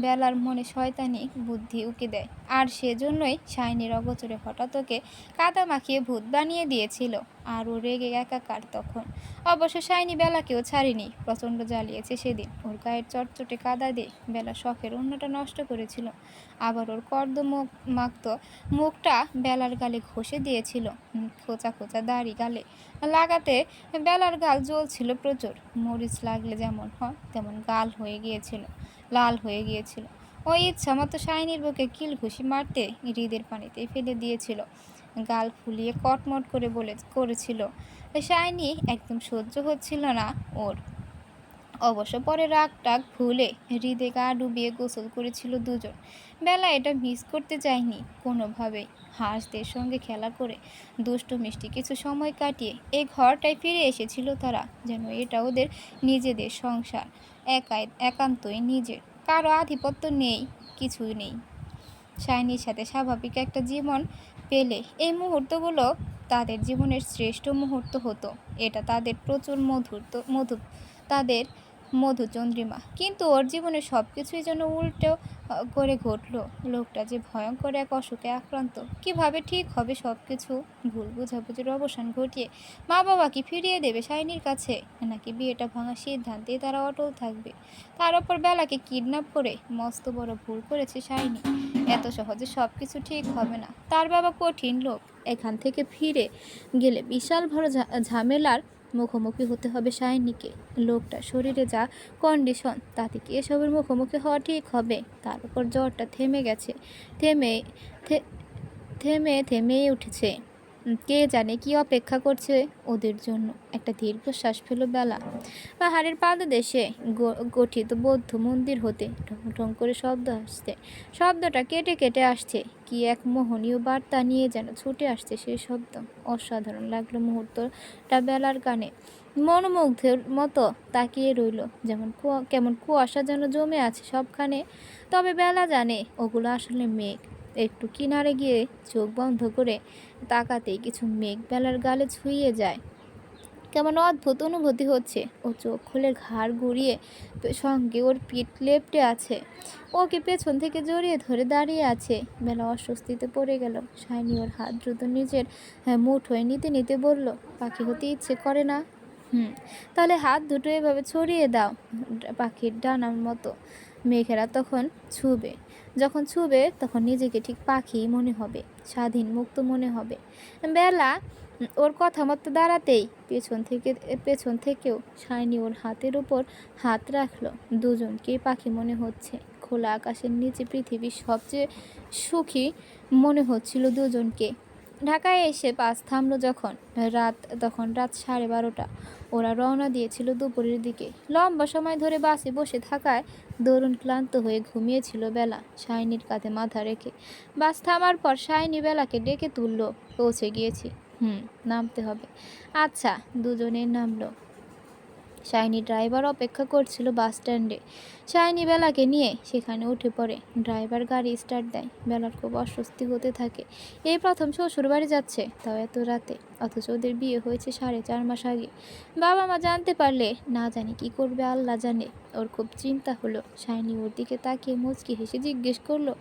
বেলার মনে শয়তানি বুদ্ধি উকি দেয়। আর সেজন্যই শাইনির অগোচরে হঠাৎ ওকে কাদা মাখিয়ে ভূত বানিয়ে দিয়েছিল। আর ও রেগে একাকার তখন। অবশ্য শাইনি বেলাকেও ছাড়েনি, প্রচণ্ড জ্বালিয়েছে সেদিন। ওর গায়ের চটচটে কাদা দিয়ে বেলা শখের অন্যটা নষ্ট করেছিল। আবার ওর কর্দমাক্ত মুখটা বেলার গালে ঘষে দিয়েছিল। খোঁচা খোঁচা দাড়ি গালে লাগাতে বেলার গাল জ্বলছিল প্রচুর। মরিচ লাগলে যেমন হয় তেমন লাল হয়ে গিয়েছিল। ওই ইচ্ছা মতো শাইনির বুকে কিল ঘুষি মারতে হৃদের পানিতে ফেলে দিয়েছিল। গাল ফুলিয়ে কটমট করে করেছিল। শাইনি একদম সহ্য হচ্ছিল না ওর। অবশ্য পরে রাগ টাগ ভুলে হৃদে গা ডুবিয়ে গোসল করেছিল দুজন। বেলা এটা মিস করতে চায়নি কোনোভাবেই। হাঁসদের সঙ্গে খেলা করে দুষ্টু মিষ্টি কিছু সময় কাটিয়ে এই ঘরটায় ফিরে এসেছিল তারা, যেন এটা ওদের নিজেদের সংসার, একান্তই নিজের। কারো আধিপত্য নেই, কিছু নেই। শাইনির সাথে স্বাভাবিক একটা জীবন পেলে এই মুহূর্তগুলো তাদের জীবনের শ্রেষ্ঠ মুহূর্ত হতো। এটা তাদের প্রচুর মধুর তাদের মধুচন্দ্রিমা, কিন্তু ওর জীবনে সব কিছুই যেন উল্টো করে ঘটলো। লোকটা যে ভয়ঙ্কর এক অসুখে আক্রান্ত, কিভাবে ঠিক হবে সব কিছু? ভুল বোঝাবুঝির অবসান ঘটিয়ে মা বাবা কি ফিরিয়ে দেবে শাইনির কাছে, নাকি বিয়েটা ভাঙার সিদ্ধান্তে তারা অটল থাকবে? তার ওপর বেলাকে কিডন্যাপ করে মস্ত বড় ভুল করেছে শাইনি। এত সহজে সব কিছু ঠিক হবে না। তার বাবা কঠিন লোক, এখান থেকে ফিরে গেলে বিশাল বড় ঝামেলার মুখোমুখি হতে হবে শাইনিকে। লোকটা শরীরে যা কন্ডিশন, তাতে কি এসবের মুখোমুখি হওয়া ঠিক হবে? তার উপর জ্বরটা থেমে গেছে, থেমে থেমেই উঠেছে। কে জানে কি অপেক্ষা করছে ওদের জন্য। একটা দীর্ঘশ্বাস ফেলো বেলা। পাহাড়ের পাদদেশে গঠিত বৌদ্ধ মন্দির হতে ঠং ঠং করে শব্দ আসছে। শব্দটা কেটে কেটে আসছে, কি এক মোহনীয় বার্তা নিয়ে যেন ছুটে আসছে সেই শব্দ। অসাধারণ লাগলো মুহূর্তটা বেলার কানে। মনোমুগ্ধের মতো তাকিয়ে রইল, যেমন কেমন কুয়াশা যেন জমে আছে সবখানে। তবে বেলা জানে ওগুলো আসলে মেঘ। একটু কিনারে গিয়ে চোখ বন্ধ করে তাকাতেই কিছু মেঘ বেলার গালে ছুঁয়ে যায়। কেমন অদ্ভুত অনুভূতি হচ্ছে। ও চোখ খুলে ঘাড় ঘুরিয়ে, সঙ্গে ওর পিঠ লেপ্টে আছে। ওকে পেছন থেকে জড়িয়ে ধরে দাঁড়িয়ে আছে। বেলা অস্বস্তিতে পড়ে গেল। শাইনি ওর হাত দ্রুত নিজের মুঠোয় নিতে নিতে বলল, পাখি হতে ইচ্ছে করে না? তাহলে হাত দুটো এভাবে ছড়িয়ে দাও, পাখির ডানার মতো। মেঘেরা যখন ছুবে তখন নিজেকে ঠিক পাখি মনে হবে, স্বাধীন মুক্ত মনে হবে। বেলা ওর কথা মতো দাঁড়াতেই পেছন থেকেও শাইনি ওর হাতের উপর হাত রাখলো। দুজনকেই পাখি মনে হচ্ছে। খোলা আকাশের নিচে পৃথিবীর সবচেয়ে সুখী মনে হচ্ছিল দুজনকে। ঢাকায় এসে বাস থামলো তখন রাত 12:30। ওরা রওনা দিয়েছিল দুপুরের দিকে। লম্বা সময় ধরে বাসে বসে থাকায় দরুন ক্লান্ত হয়ে ঘুমিয়েছিল বেলা, শাইনির কাঁধে মাথা রেখে। বাস থামার পর শাইনি বেলাকে ডেকে তুলল। পৌঁছে গিয়েছি, নামতে হবে। আচ্ছা। দুজনে নামলো। শাইনি ড্রাইভার অপেক্ষা করছিল বাস স্ট্যান্ডে। শাইনি বেলাকে নিয়ে সেখানে উঠে পড়ে। ড্রাইভার গাড়ি স্টার্ট দেয়। বেলার খুব অস্বস্তি হতে থাকে। এই প্রথম শ্বশুর বাড়ি যাচ্ছে, তাও এত রাতে। অথচ ওদের বিয়ে হয়েছে 4.5 মাস আগে। বাবা মা জানতে পারলে না জানি কি করবে আল্লাহ জানে। ওর খুব চিন্তা হলো। শাইনি ওর দিকে তাকিয়ে মুচকি হেসে জিজ্ঞেস করলো,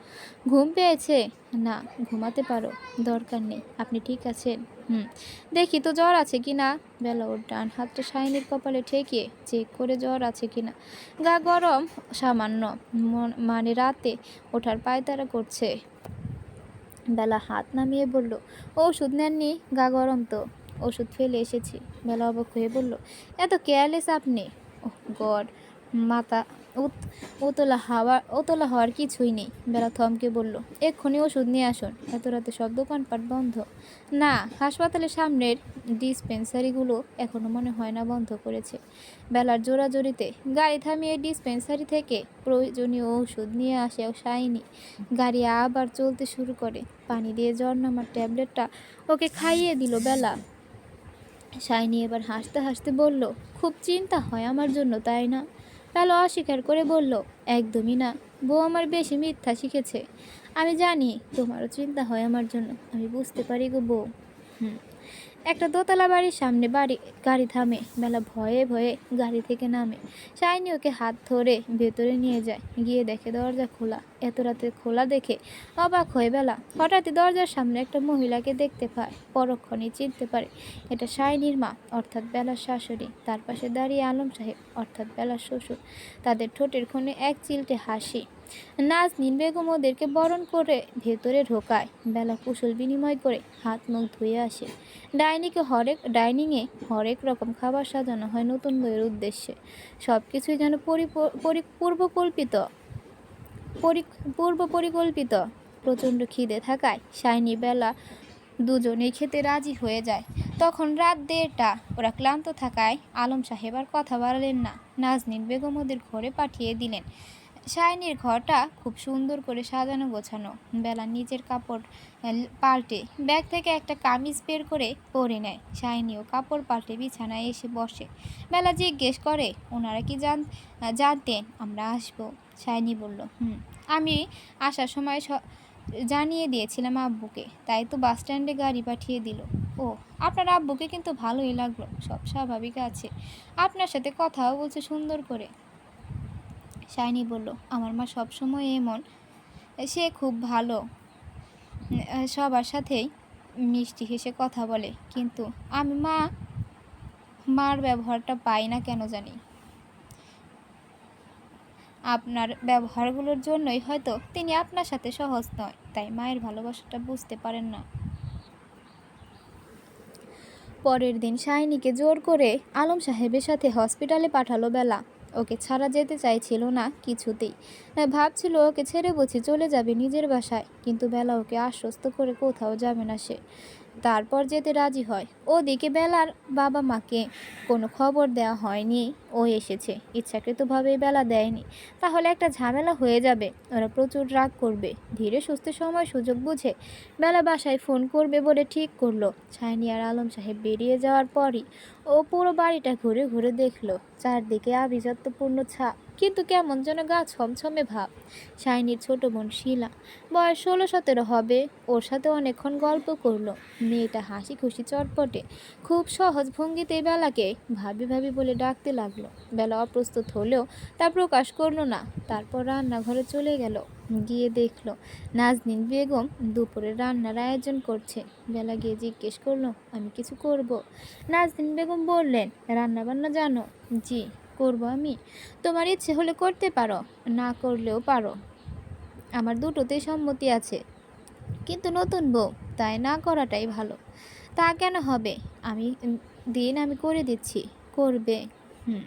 ঘুম পেয়েছে? না, ঘুমাতে পারো, দরকার নেই। আপনি ঠিক আছেন? দেখি তো জ্বর আছে কি না। বেলা ওর ডান হাতটা শাইনির কপালে ঠেকিয়ে চেক করে জ্বর আছে কিনা। গা গরম সামান্য, মানে রাতে ওঠার পায়তারা করছে। বেলা হাত নামিয়ে বলল, ওষুধ নেননি? গা গরম তো। ওষুধ ফেলে এসেছি। বেলা অবাক হয়ে বলল, এত কেয়ারলেস আপনি? ওহ গড, মাথা উতলা হওয়ার কিছুই নেই। বেলা থমকে বলল, এক্ষুনি ওষুধ নিয়ে আসুন। এত রাতে সব দোকানপাট বন্ধ। না, হাসপাতালের সামনের ডিসপেন্সারিগুলো এখনো মনে হয় না বন্ধ করেছে। বেলার জোরাজোরিতে গাড়ি থামিয়ে ডিসপেন্সারি থেকে প্রয়োজনীয় ওষুধ নিয়ে আসে শাইনি। গাড়ি আবার চলতে শুরু করে। পানি দিয়ে জ্বর নামার ট্যাবলেটটা ওকে খাইয়ে দিল বেলা। শাইনি এবার হাসতে হাসতে বলল, খুব চিন্তা হয় আমার জন্য, তাই না? বেলা অস্বীকার করে বলল, একদমই না। বউ আমার বেশি মিথ্যা শিখেছে। আমি জানি তোমারও চিন্তা হয় আমার জন্য, আমি বুঝতে পারি গো বউ। একটা দোতলা বাড়ির সামনে গাড়ি থামে। বেলা ভয়ে ভয়ে গাড়ি থেকে নামে। শাইনি ওকে হাত ধরে ভেতরে নিয়ে যায়। গিয়ে দেখে দরজা খোলা। এত রাতে খোলা দেখে অবাক হয়ে বেলা হঠাৎই দরজার সামনে একটা মহিলাকে দেখতে পায়। পরক্ষণেই চিনতে পারে এটা শাইনির মা, অর্থাৎ বেলার শাশুড়ি। তার পাশে দাঁড়িয়ে আলম সাহেব, অর্থাৎ বেলার শ্বশুর। তাদের ঠোঁটের কোণে এক চিলটে হাসি। নাজনীন বেগম ওদেরকে বরণ করে ভেতরে ঢোকায়। বেলা কুশল বিনিময় করে হাত মুখ ধুয়ে আসে। ডাইনিংয়ে হরেক রকম খাবার সাজানো হয় নতুন বইয়ের উদ্দেশ্যে। সব কিছুই যেন পূর্ব পরিকল্পিত। প্রচণ্ড খিদে থাকায় শাইনি বেলা দুজনেই খেতে রাজি হয়ে যায়। তখন রাত 1:30। ওরা ক্লান্ত থাকায় আলম সাহেব আর কথা বাড়ালেন না। নাজনীন বেগম ওদের ঘরে পাঠিয়ে দিলেন। শাইনির ঘরটা খুব সুন্দর করে সাজানো গোছানো। বেলা নিজের কাপড় পাল্টে ব্যাগ থেকে একটা কামিজ বের করে পরে নেয়। শাইনিও কাপড় পাল্টে বিছানায় এসে বসে। বেলা জিজ্ঞেস করে, ওনারা কি জানতেন আমরা আসবো? শাইনি বলল, আমি আসার সময় জানিয়ে দিয়েছিলাম আব্বুকে, তাই তো বাস স্ট্যান্ডে গাড়ি পাঠিয়ে দিল। ও, আপনার আব্বুকে কিন্তু ভালোই লাগলো, সব স্বাভাবিক আছে, আপনার সাথে কথাও বলছে সুন্দর করে। শাইনি বলল, আমার মা সবসময় এমন, সে খুব ভালো, সবার সাথেই মিষ্টি হেসে কথা বলে, কিন্তু আমি মার ব্যবহারটা পাই না কেন জানি। আপনার ব্যবহারগুলোর জন্যই হয়তো তিনি আপনার সাথে সহজ নয়, তাই মায়ের ভালোবাসাটা বুঝতে পারেন না। পরের দিন শাইনিকে জোর করে আলম সাহেবের সাথে হসপিটালে পাঠালো বেলা। ওকে ছাড়া যেতে চাইছিল না কিছুতেই। ভাবছিল ওকে ছেড়ে বুঝি চলে যাবে নিজের বাসায়, কিন্তু বেলা ওকে আশ্বস্ত করে কোথাও যাবে না সে। তারপর যেতে রাজি হয়। ওদিকে বেলার বাবা মাকে কোনো খবর দেওয়া হয়নি ও এসেছে। ইচ্ছাকৃতভাবে বেলা দেয়নি, তাহলে একটা ঝামেলা হয়ে যাবে, ওরা প্রচুর রাগ করবে। ধীরে সুস্থে সময় সুযোগ বুঝে বেলা বাসায় ফোন করবে বলে ঠিক করলো। ছাইনি আর আলম সাহেব বেরিয়ে যাওয়ার পরই ও পুরো বাড়িটা ঘুরে ঘুরে দেখলো। চারদিকে আভিজাত্যপূর্ণ ছাপ, কিন্তু কেমন যেন গা ছমছমে ভাব। শাইনির ছোট বোন শিলা, বয়স 16-17 হবে, ওর সাথে অনেকক্ষণ গল্প করলো। মেয়েটা হাসি খুশি চটপটে, খুব সহজ ভঙ্গিতেই বেলাকে ভাবি ভাবি বলে ডাকতে লাগলো। বেলা অপ্রস্তুত হলেও তা প্রকাশ করলো না। তারপর রান্নাঘরে চলে গেল। গিয়ে দেখলো নাজনীন বেগম দুপুরে রান্নার আয়োজন করছে। বেলা গিয়ে জিজ্ঞেস করলো, আমি কিছু করব? নাজনীন বেগম বললেন, রান্না বান্না জানো? জি, করব আমি। তোমার ইচ্ছে হলে করতে পারো, না করলেও পারো, আমার দুটোতেই সম্মতি আছে, কিন্তু নতুন বউ, তাই না করাটাই ভালো। তা কেন হবে? আমি করে দিচ্ছি। করবে? হুম।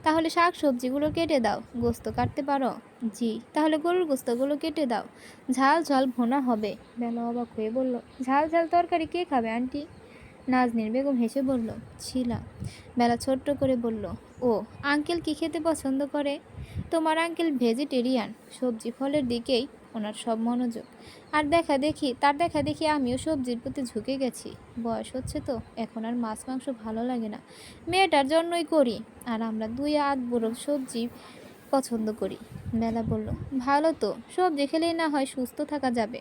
তাহলে শাক সবজিগুলো কেটে দাও। গোস্ত কাটতে পারো? জি। তাহলে গরুর গোস্তগুলো কেটে দাও, ঝাল ঝাল ভুনা হবে। বেলা অবাক হয়ে বলল, ঝাল ঝাল তরকারি কে খাবে আন্টি? নাজনীন বেগম হেসে বলল, ছিলা। বেলা ছোট্ট করে বলল, ও, আঙ্কেল কি খেতে পছন্দ করে? তোমার আঙ্কেল ভেজিটেরিয়ান। সবজি ফলের দিকেই ওনার সব মনোযোগ। তার দেখা দেখি আমিও সবজির প্রতি ঝুঁকে গেছি। বয়স হচ্ছে তো, এখন আর মাছ মাংস ভালো লাগে না। মেয়েটার জন্যই করি। আর আমরা দুই আধবুড়ো সবজি পছন্দ করি। বেলা বলল, ভালো তো, সবজি খেলেই না হয় সুস্থ থাকা যাবে।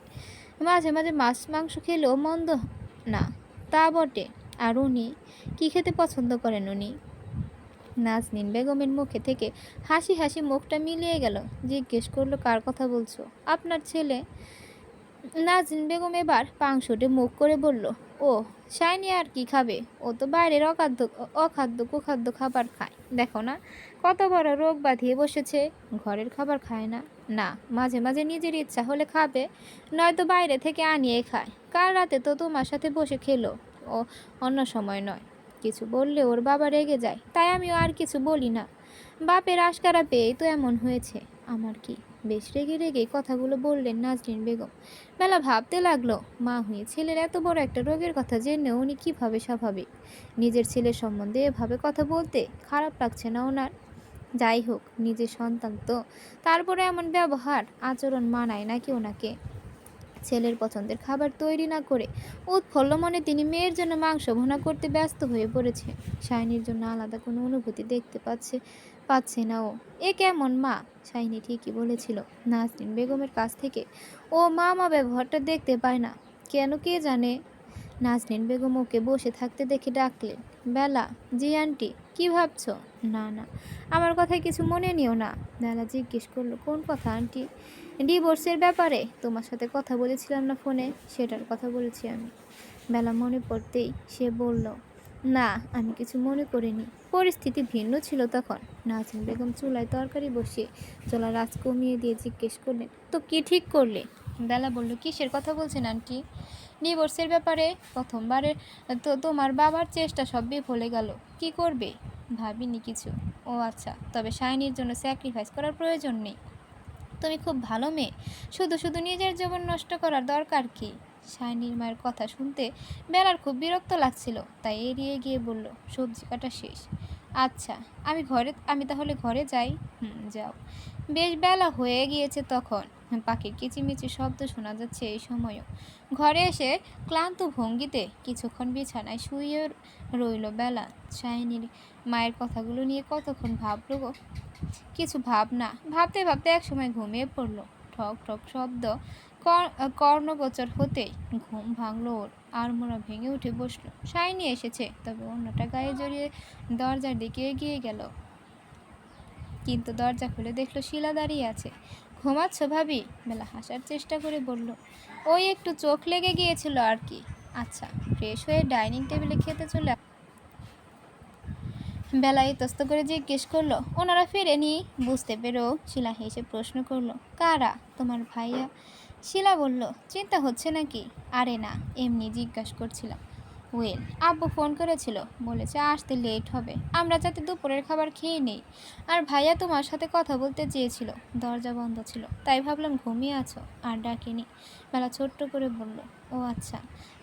মাঝে মাঝে মাছ মাংস খেলেও মন্দ না। তা বটে। আর উনি কী খেতে পছন্দ করেন উনি? নাজনীন বেগমের মুখে থেকে হাসি হাসি মুখটা মিলিয়ে গেল। জিজ্ঞেস করলো, কার কথা বলছো? আপনার ছেলে। নাজনীন বেগম এবার পাংশুটে মুখ করে বলল, ও, শাইনি আর কি খাবে? ও তো বাইরের অখাদ্য কুখাদ্য খাবার খায়। দেখো না কত বড় রোগ বাঁধিয়ে বসেছে। ঘরের খাবার খায় না। না, মাঝে মাঝে নিজের ইচ্ছা হলে খাবে, নয়তো বাইরে থেকে আনিয়ে খায়। কাল রাতে তো তোমার সাথে বসে খেলো। ও, অন্য সময় নয়। কিছু বললে ওর বাবা রেগে যায়, তাই আমিও আর কিছু বলি না। বাপের আশকারা পেয়েই তো এমন হয়েছে। আমার কি? বেশ রেগে রেগে কথাগুলো বললেন নাজনীন বেগম। বেলা ভাবতে লাগলো, মা হয়ে ছেলের এত বড় একটা রোগের কথা জেনে উনি কীভাবে স্বাভাবিক? নিজের ছেলের সম্বন্ধে এভাবে কথা বলতে খারাপ লাগছে না ওনার? যাই হোক, নিজের সন্তান তো, তারপরে এমন ব্যবহার আচরণ মানায় নাকি ওনাকে? ছেলের পছন্দের খাবার তৈরি না করে উৎফুল্ল মনে তিনি মেয়ের জন্য মাংস ভুনা করতে ব্যস্ত হয়ে পড়েছে। শাইনির জন্য আলাদা কোনো অনুভূতি দেখতে পাচ্ছে না ও। এ কেমন মা? শাইনি ঠিকই বলেছিল, নাজনীন বেগমের কাছ থেকে ও মা ব্যবহারটা দেখতে পায় না কেন কে জানে। নাজনীন বেগম ওকে বসে থাকতে দেখে ডাকলেন, বেলা। জি আন্টি, কি ভাবছো? না না, আমার কথায় কিছু মনে নিও না। বেলা জিজ্ঞেস করলো, কোন কথা আন্টি? ডিভোর্সের ব্যাপারে তোমার সাথে কথা বলেছিলাম না ফোনে, সেটার কথা বলেছি আমি। বেলা মনে পড়তেই সে বলল, না, আমি কিছু মনে করিনি, পরিস্থিতি ভিন্ন ছিল তখন। নাজনীন বেগম চুলায় তরকারি বসিয়ে চুলার আঁচ কমিয়ে দিয়ে জিজ্ঞেস করলেন, তো কি ঠিক করলে? বেলা বলল, কিসের কথা বলছেন আন্টি? ডিভোর্সের ব্যাপারে। প্রথমবারে তো তোমার বাবার চেষ্টা সব বিফলে গেল। কি করবে? ভাবিনি কিছু। ও আচ্ছা, তবে শাইনির জন্য স্যাক্রিফাইস করার প্রয়োজন নেই। তুমি খুব ভালো মেয়ে, শুধু শুধু নিজের জীবন নষ্ট করার দরকার কি? শাইনির মায়ের কথা শুনতে বেলার খুব বিরক্ত লাগছিল, তাই এড়িয়ে গিয়ে বলল, সবজি কাটা শেষ। আচ্ছা, আমি তাহলে ঘরে যাই। যাও। বেশ বেলা হয়ে গিয়েছে তখন। পাখির কিচিমিচি শব্দ শোনা যাচ্ছে এই সময়ও। ঘরে এসে ক্লান্ত ভঙ্গিতে কিছুক্ষণ বিছানায় শুয়ে রইল বেলা। শাইনির মায়ের কথাগুলো নিয়ে কতক্ষণ ভাবল গো। কিছু ভাবনা ভাবতে ভাবতে একসময় ঘুমিয়ে পড়ল। ঠক ঠক শব্দ কর্ণগোচর হতেই ঘুম ভাঙল ওর। আড়মোড়া ভেঙে উঠে বসলো। শাইনি এসেছে, তবে অন্যটা গায়ে জড়িয়ে দরজার দিকে এগিয়ে গেল, কিন্তু দরজা খুলে দেখলো শিলা দাঁড়িয়ে আছে। ঘুমাচ্ছ ভাবি? বেলা হাসার চেষ্টা করে বলল, ওই একটু চোখ লেগে গিয়েছিল আর কি। আচ্ছা। ফ্রেশ হয়ে ডাইনিং টেবিলে খেতে চলে বেলা ইতস্ত করে জিজ্ঞেস করলো, ওনারা ফিরেনি? বুঝতে পেরেও শিলা হেসে প্রশ্ন করলো, কারা? তোমার ভাইয়া? শিলা বলল, চিন্তা হচ্ছে নাকি? আরে না, এমনি জিজ্ঞাসা করছিলাম। ওয়েল, আব্বু ফোন করেছিল, বলেছে আসতে লেট হবে, আমরা যাতে দুপুরের খাবার খেয়ে নেই। আর ভাইয়া তোমার সাথে কথা বলতে চেয়েছিল, দরজা বন্ধ ছিল, তাই ভাবলাম ঘুমিয়ে আছো আর ডাকিনি। বেলা ছোট্ট করে বলল, ও আচ্ছা।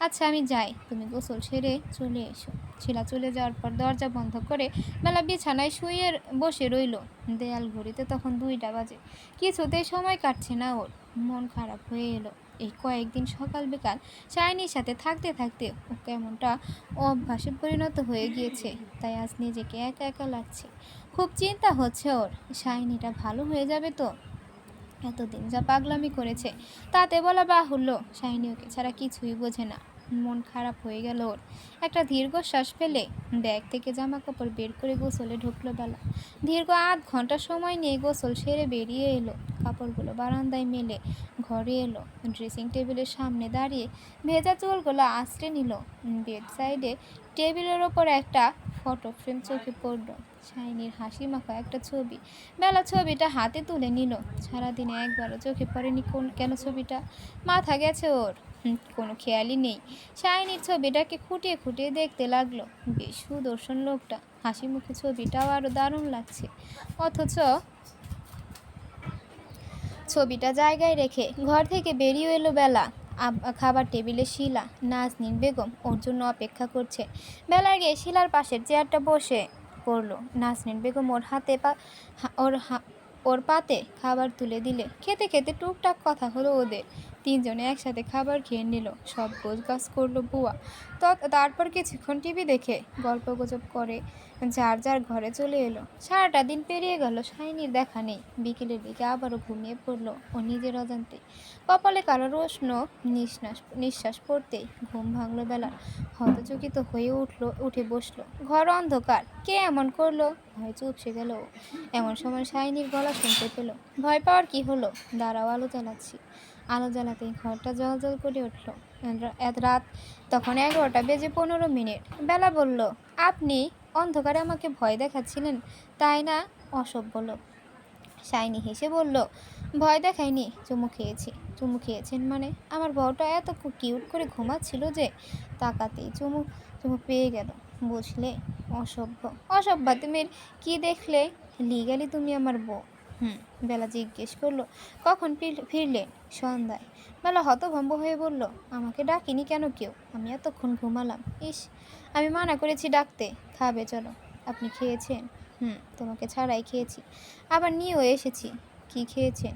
আচ্ছা আমি যাই, তুমি গোসল সেরে চলে এসো। শিলা চলে যাওয়ার পর দরজা বন্ধ করে বেলা বিছানায় শুয়ে বসে রইল। দেয়াল ঘড়িতে তখন 2টা বাজে। কিছুতেই সময় কাটছে না ওর। মন খারাপ হয়ে এলো। এই কয়েকদিন সকাল বিকাল শাইনির সাথে থাকতে থাকতে ও কেমনটা অভ্যাসে পরিণত হয়ে গিয়েছে, তাই আজ নিজেকে একা একা লাগছে। খুব চিন্তা হচ্ছে ওর, শাইনিটা ভালো হয়ে যাবে তো? এতদিন যা পাগলামি করেছে তাতে বলা বাহুল্য, শাইনি ওকে ছাড়া কিছুই বোঝে না। মন খারাপ হয়ে গেল ওর। একটা দীর্ঘশ্বাস ফেলে ব্যাগ থেকে জামা কাপড় বের করে গোসলে ঢুকলো বেলা। দীর্ঘ আধ ঘন্টা সময় নিয়ে গোসল সেরে বেরিয়ে এলো। কাপড়গুলো বারান্দায় মেলে ঘরে এলো। ড্রেসিং টেবিলের সামনে দাঁড়িয়ে ভেজা চুলগুলো আঁচড়ে নিল। বেড সাইডে টেবিলের ওপর একটা ফটো ফ্রেম চোখে পড়ল, শাইনির হাসি মাখা একটা ছবি। বেলা ছবিটা হাতে তুলে নিল। সারাদিনে একবারও চোখে পড়েনি কেন ছবিটা? মাথা গেছে ওর, কোনো খেয়ালই নেই। শাইনির ছবিটাকে খুঁটিয়ে খুঁটিয়ে দেখতে লাগলো। বেশ সুদর্শন লোকটা, হাসি মুখে ছবিটাও আরও দারুণ লাগছে। অথচ ছবিটা জায়গায় রেখে ঘর থেকে বেরিয়ে এলো বেলা। খাবার টেবিলে শিলা, নাজনীন বেগম ওর জন্য অপেক্ষা করছে। বেলা গিয়ে শিলার পাশের চেয়ারটা বসে পড়লো। নাজনীন বেগম ওর হাতে ওর পাতে খাবার তুলে দিলে। খেতে খেতে টুকটাক কথা হলো ওদের। তিনজনে একসাথে খাবার খেয়ে নিল। সব গোছগাছ করলো বুয়া। তারপর কিছুক্ষণ টিভি দেখে গল্পগুজব করে যার যার ঘরে চলে এলো। সারাটা দিন পেরিয়ে গেল, শাইনির দেখা নেই। বিকেলের দিকে আবারও ঘুমিয়ে পড়লো ও নিজের অজান্তে। কপালে কালো উষ্ণ নিঃশ্বাস পড়তেই ঘুম ভাঙলো বেলার। হতচকিত হয়ে উঠে বসলো। ঘর অন্ধকার। কে এমন করলো? ভয় চুপসে গেল। এমন সময় শাইনির গলা শুনতে পেল। ভয় পাওয়ার কি হলো? দাঁড়াও, আলো জ্বালাচ্ছি। আলো জ্বালাতেই ঘরটা জলজল করে উঠল। রাত তখন 11:15। বেলা বলল, আপনি অন্ধকারে আমাকে ভয় দেখাচ্ছিলেন, তাই না? অসভ্য লোক। শাইনি হেসে বলল, ভয় দেখায়নি, চুমু খেয়েছি। চুমু খেয়েছেন মানে? আমার বউটা এত কিউট করে ঘুমাচ্ছিল যে তাকাতেই চুমু চুমু পেয়ে গেল, বুঝলে? অসভ্য। অসভ্য তুমি কি দেখলে? লিগালি তুমি আমার বউ। বেলা জিজ্ঞেস করলো, কখন ফিরলেন? সন্ধ্যায়। বেলা হতভম্ব হয়ে বলল, আমাকে ডাকিনি কেন কেউ? আমি এতক্ষণ ঘুমালাম। ইস, আমি মানা করেছি ডাকতে। খাবে চলো। আপনি খেয়েছেন? তোমাকে ছাড়াই খেয়েছি, আবার নিয়েও এসেছি। কি খেয়েছেন?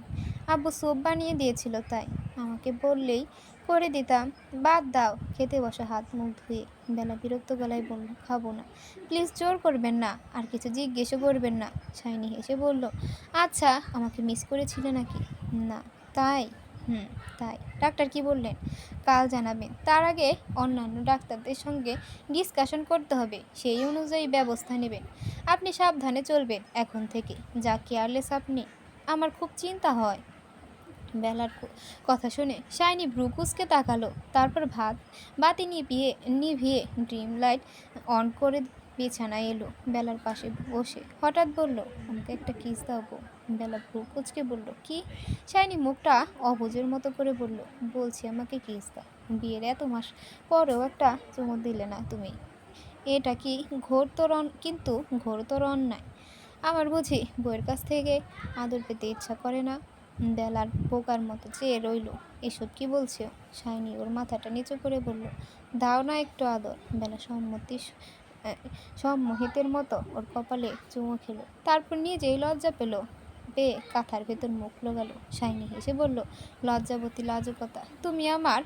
আব্বু স্যুপ বানিয়ে দিয়েছিল, তাই আমাকে বললেই করে দিতাম। বাদ দাও, খেতে বসো হাত মুখ ধুয়ে। বেলা বিরক্ত গলায় বলল, খাবো না। প্লিজ জোর করবেন না, আর কিছু জিজ্ঞেসও করবেন না। শাইনি হেসে বলল, আচ্ছা, আমাকে মিস করেছিলে নাকি? না। তাই? তাই। ডাক্তার কি বললেন? কাল জানাবেন। তার আগে অন্যান্য ডাক্তারদের সঙ্গে ডিসকাশন করতে হবে, সেই অনুযায়ী ব্যবস্থা নেবেন। আপনি সাবধানে চলবেন এখন থেকে। যা কেয়ারলেস আপনি। আমার খুব চিন্তা হয়। বেলার কথা শুনে শাইনি ভ্রু কুঁচকে তাকালো। তারপর বাতি নিভিয়ে ড্রিম লাইট অন করে বিছানায় এলো। বেলার পাশে বসে হঠাৎ বলল, আমাকে একটা কিস দাও গো। বেলা ভ্রু কুঁচকে বলল, কি? শাইনি মুখটা অবুঝের মতো করে বলল, বলছি আমাকে কিস দাও। বিয়ের এত মাস পরেও একটা চুমু দিলে না তুমি। এটা কি ঘোরতর অন্যায়। আমার বুঝি বইয়ের কাছ থেকে আদর পেতে ইচ্ছা করে না? বেলার পোকার মতো চেয়ে রইল। এসব কি বলছে? শাইনি ওর মাথাটা নিচু করে বলল, দাও না একটু আদর। বেলা সম্মোহিতের মতো ওর কপালে চুমু খেলো। তারপর নিজেই লজ্জা পেয়ে কাঁথার ভেতর মুখ লোগালো। শাইনি হেসে বলল, লজ্জাবতী লাজুকতা, তুমি আমার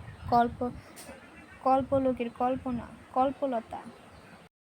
কল্পলোকের কল্পলতা।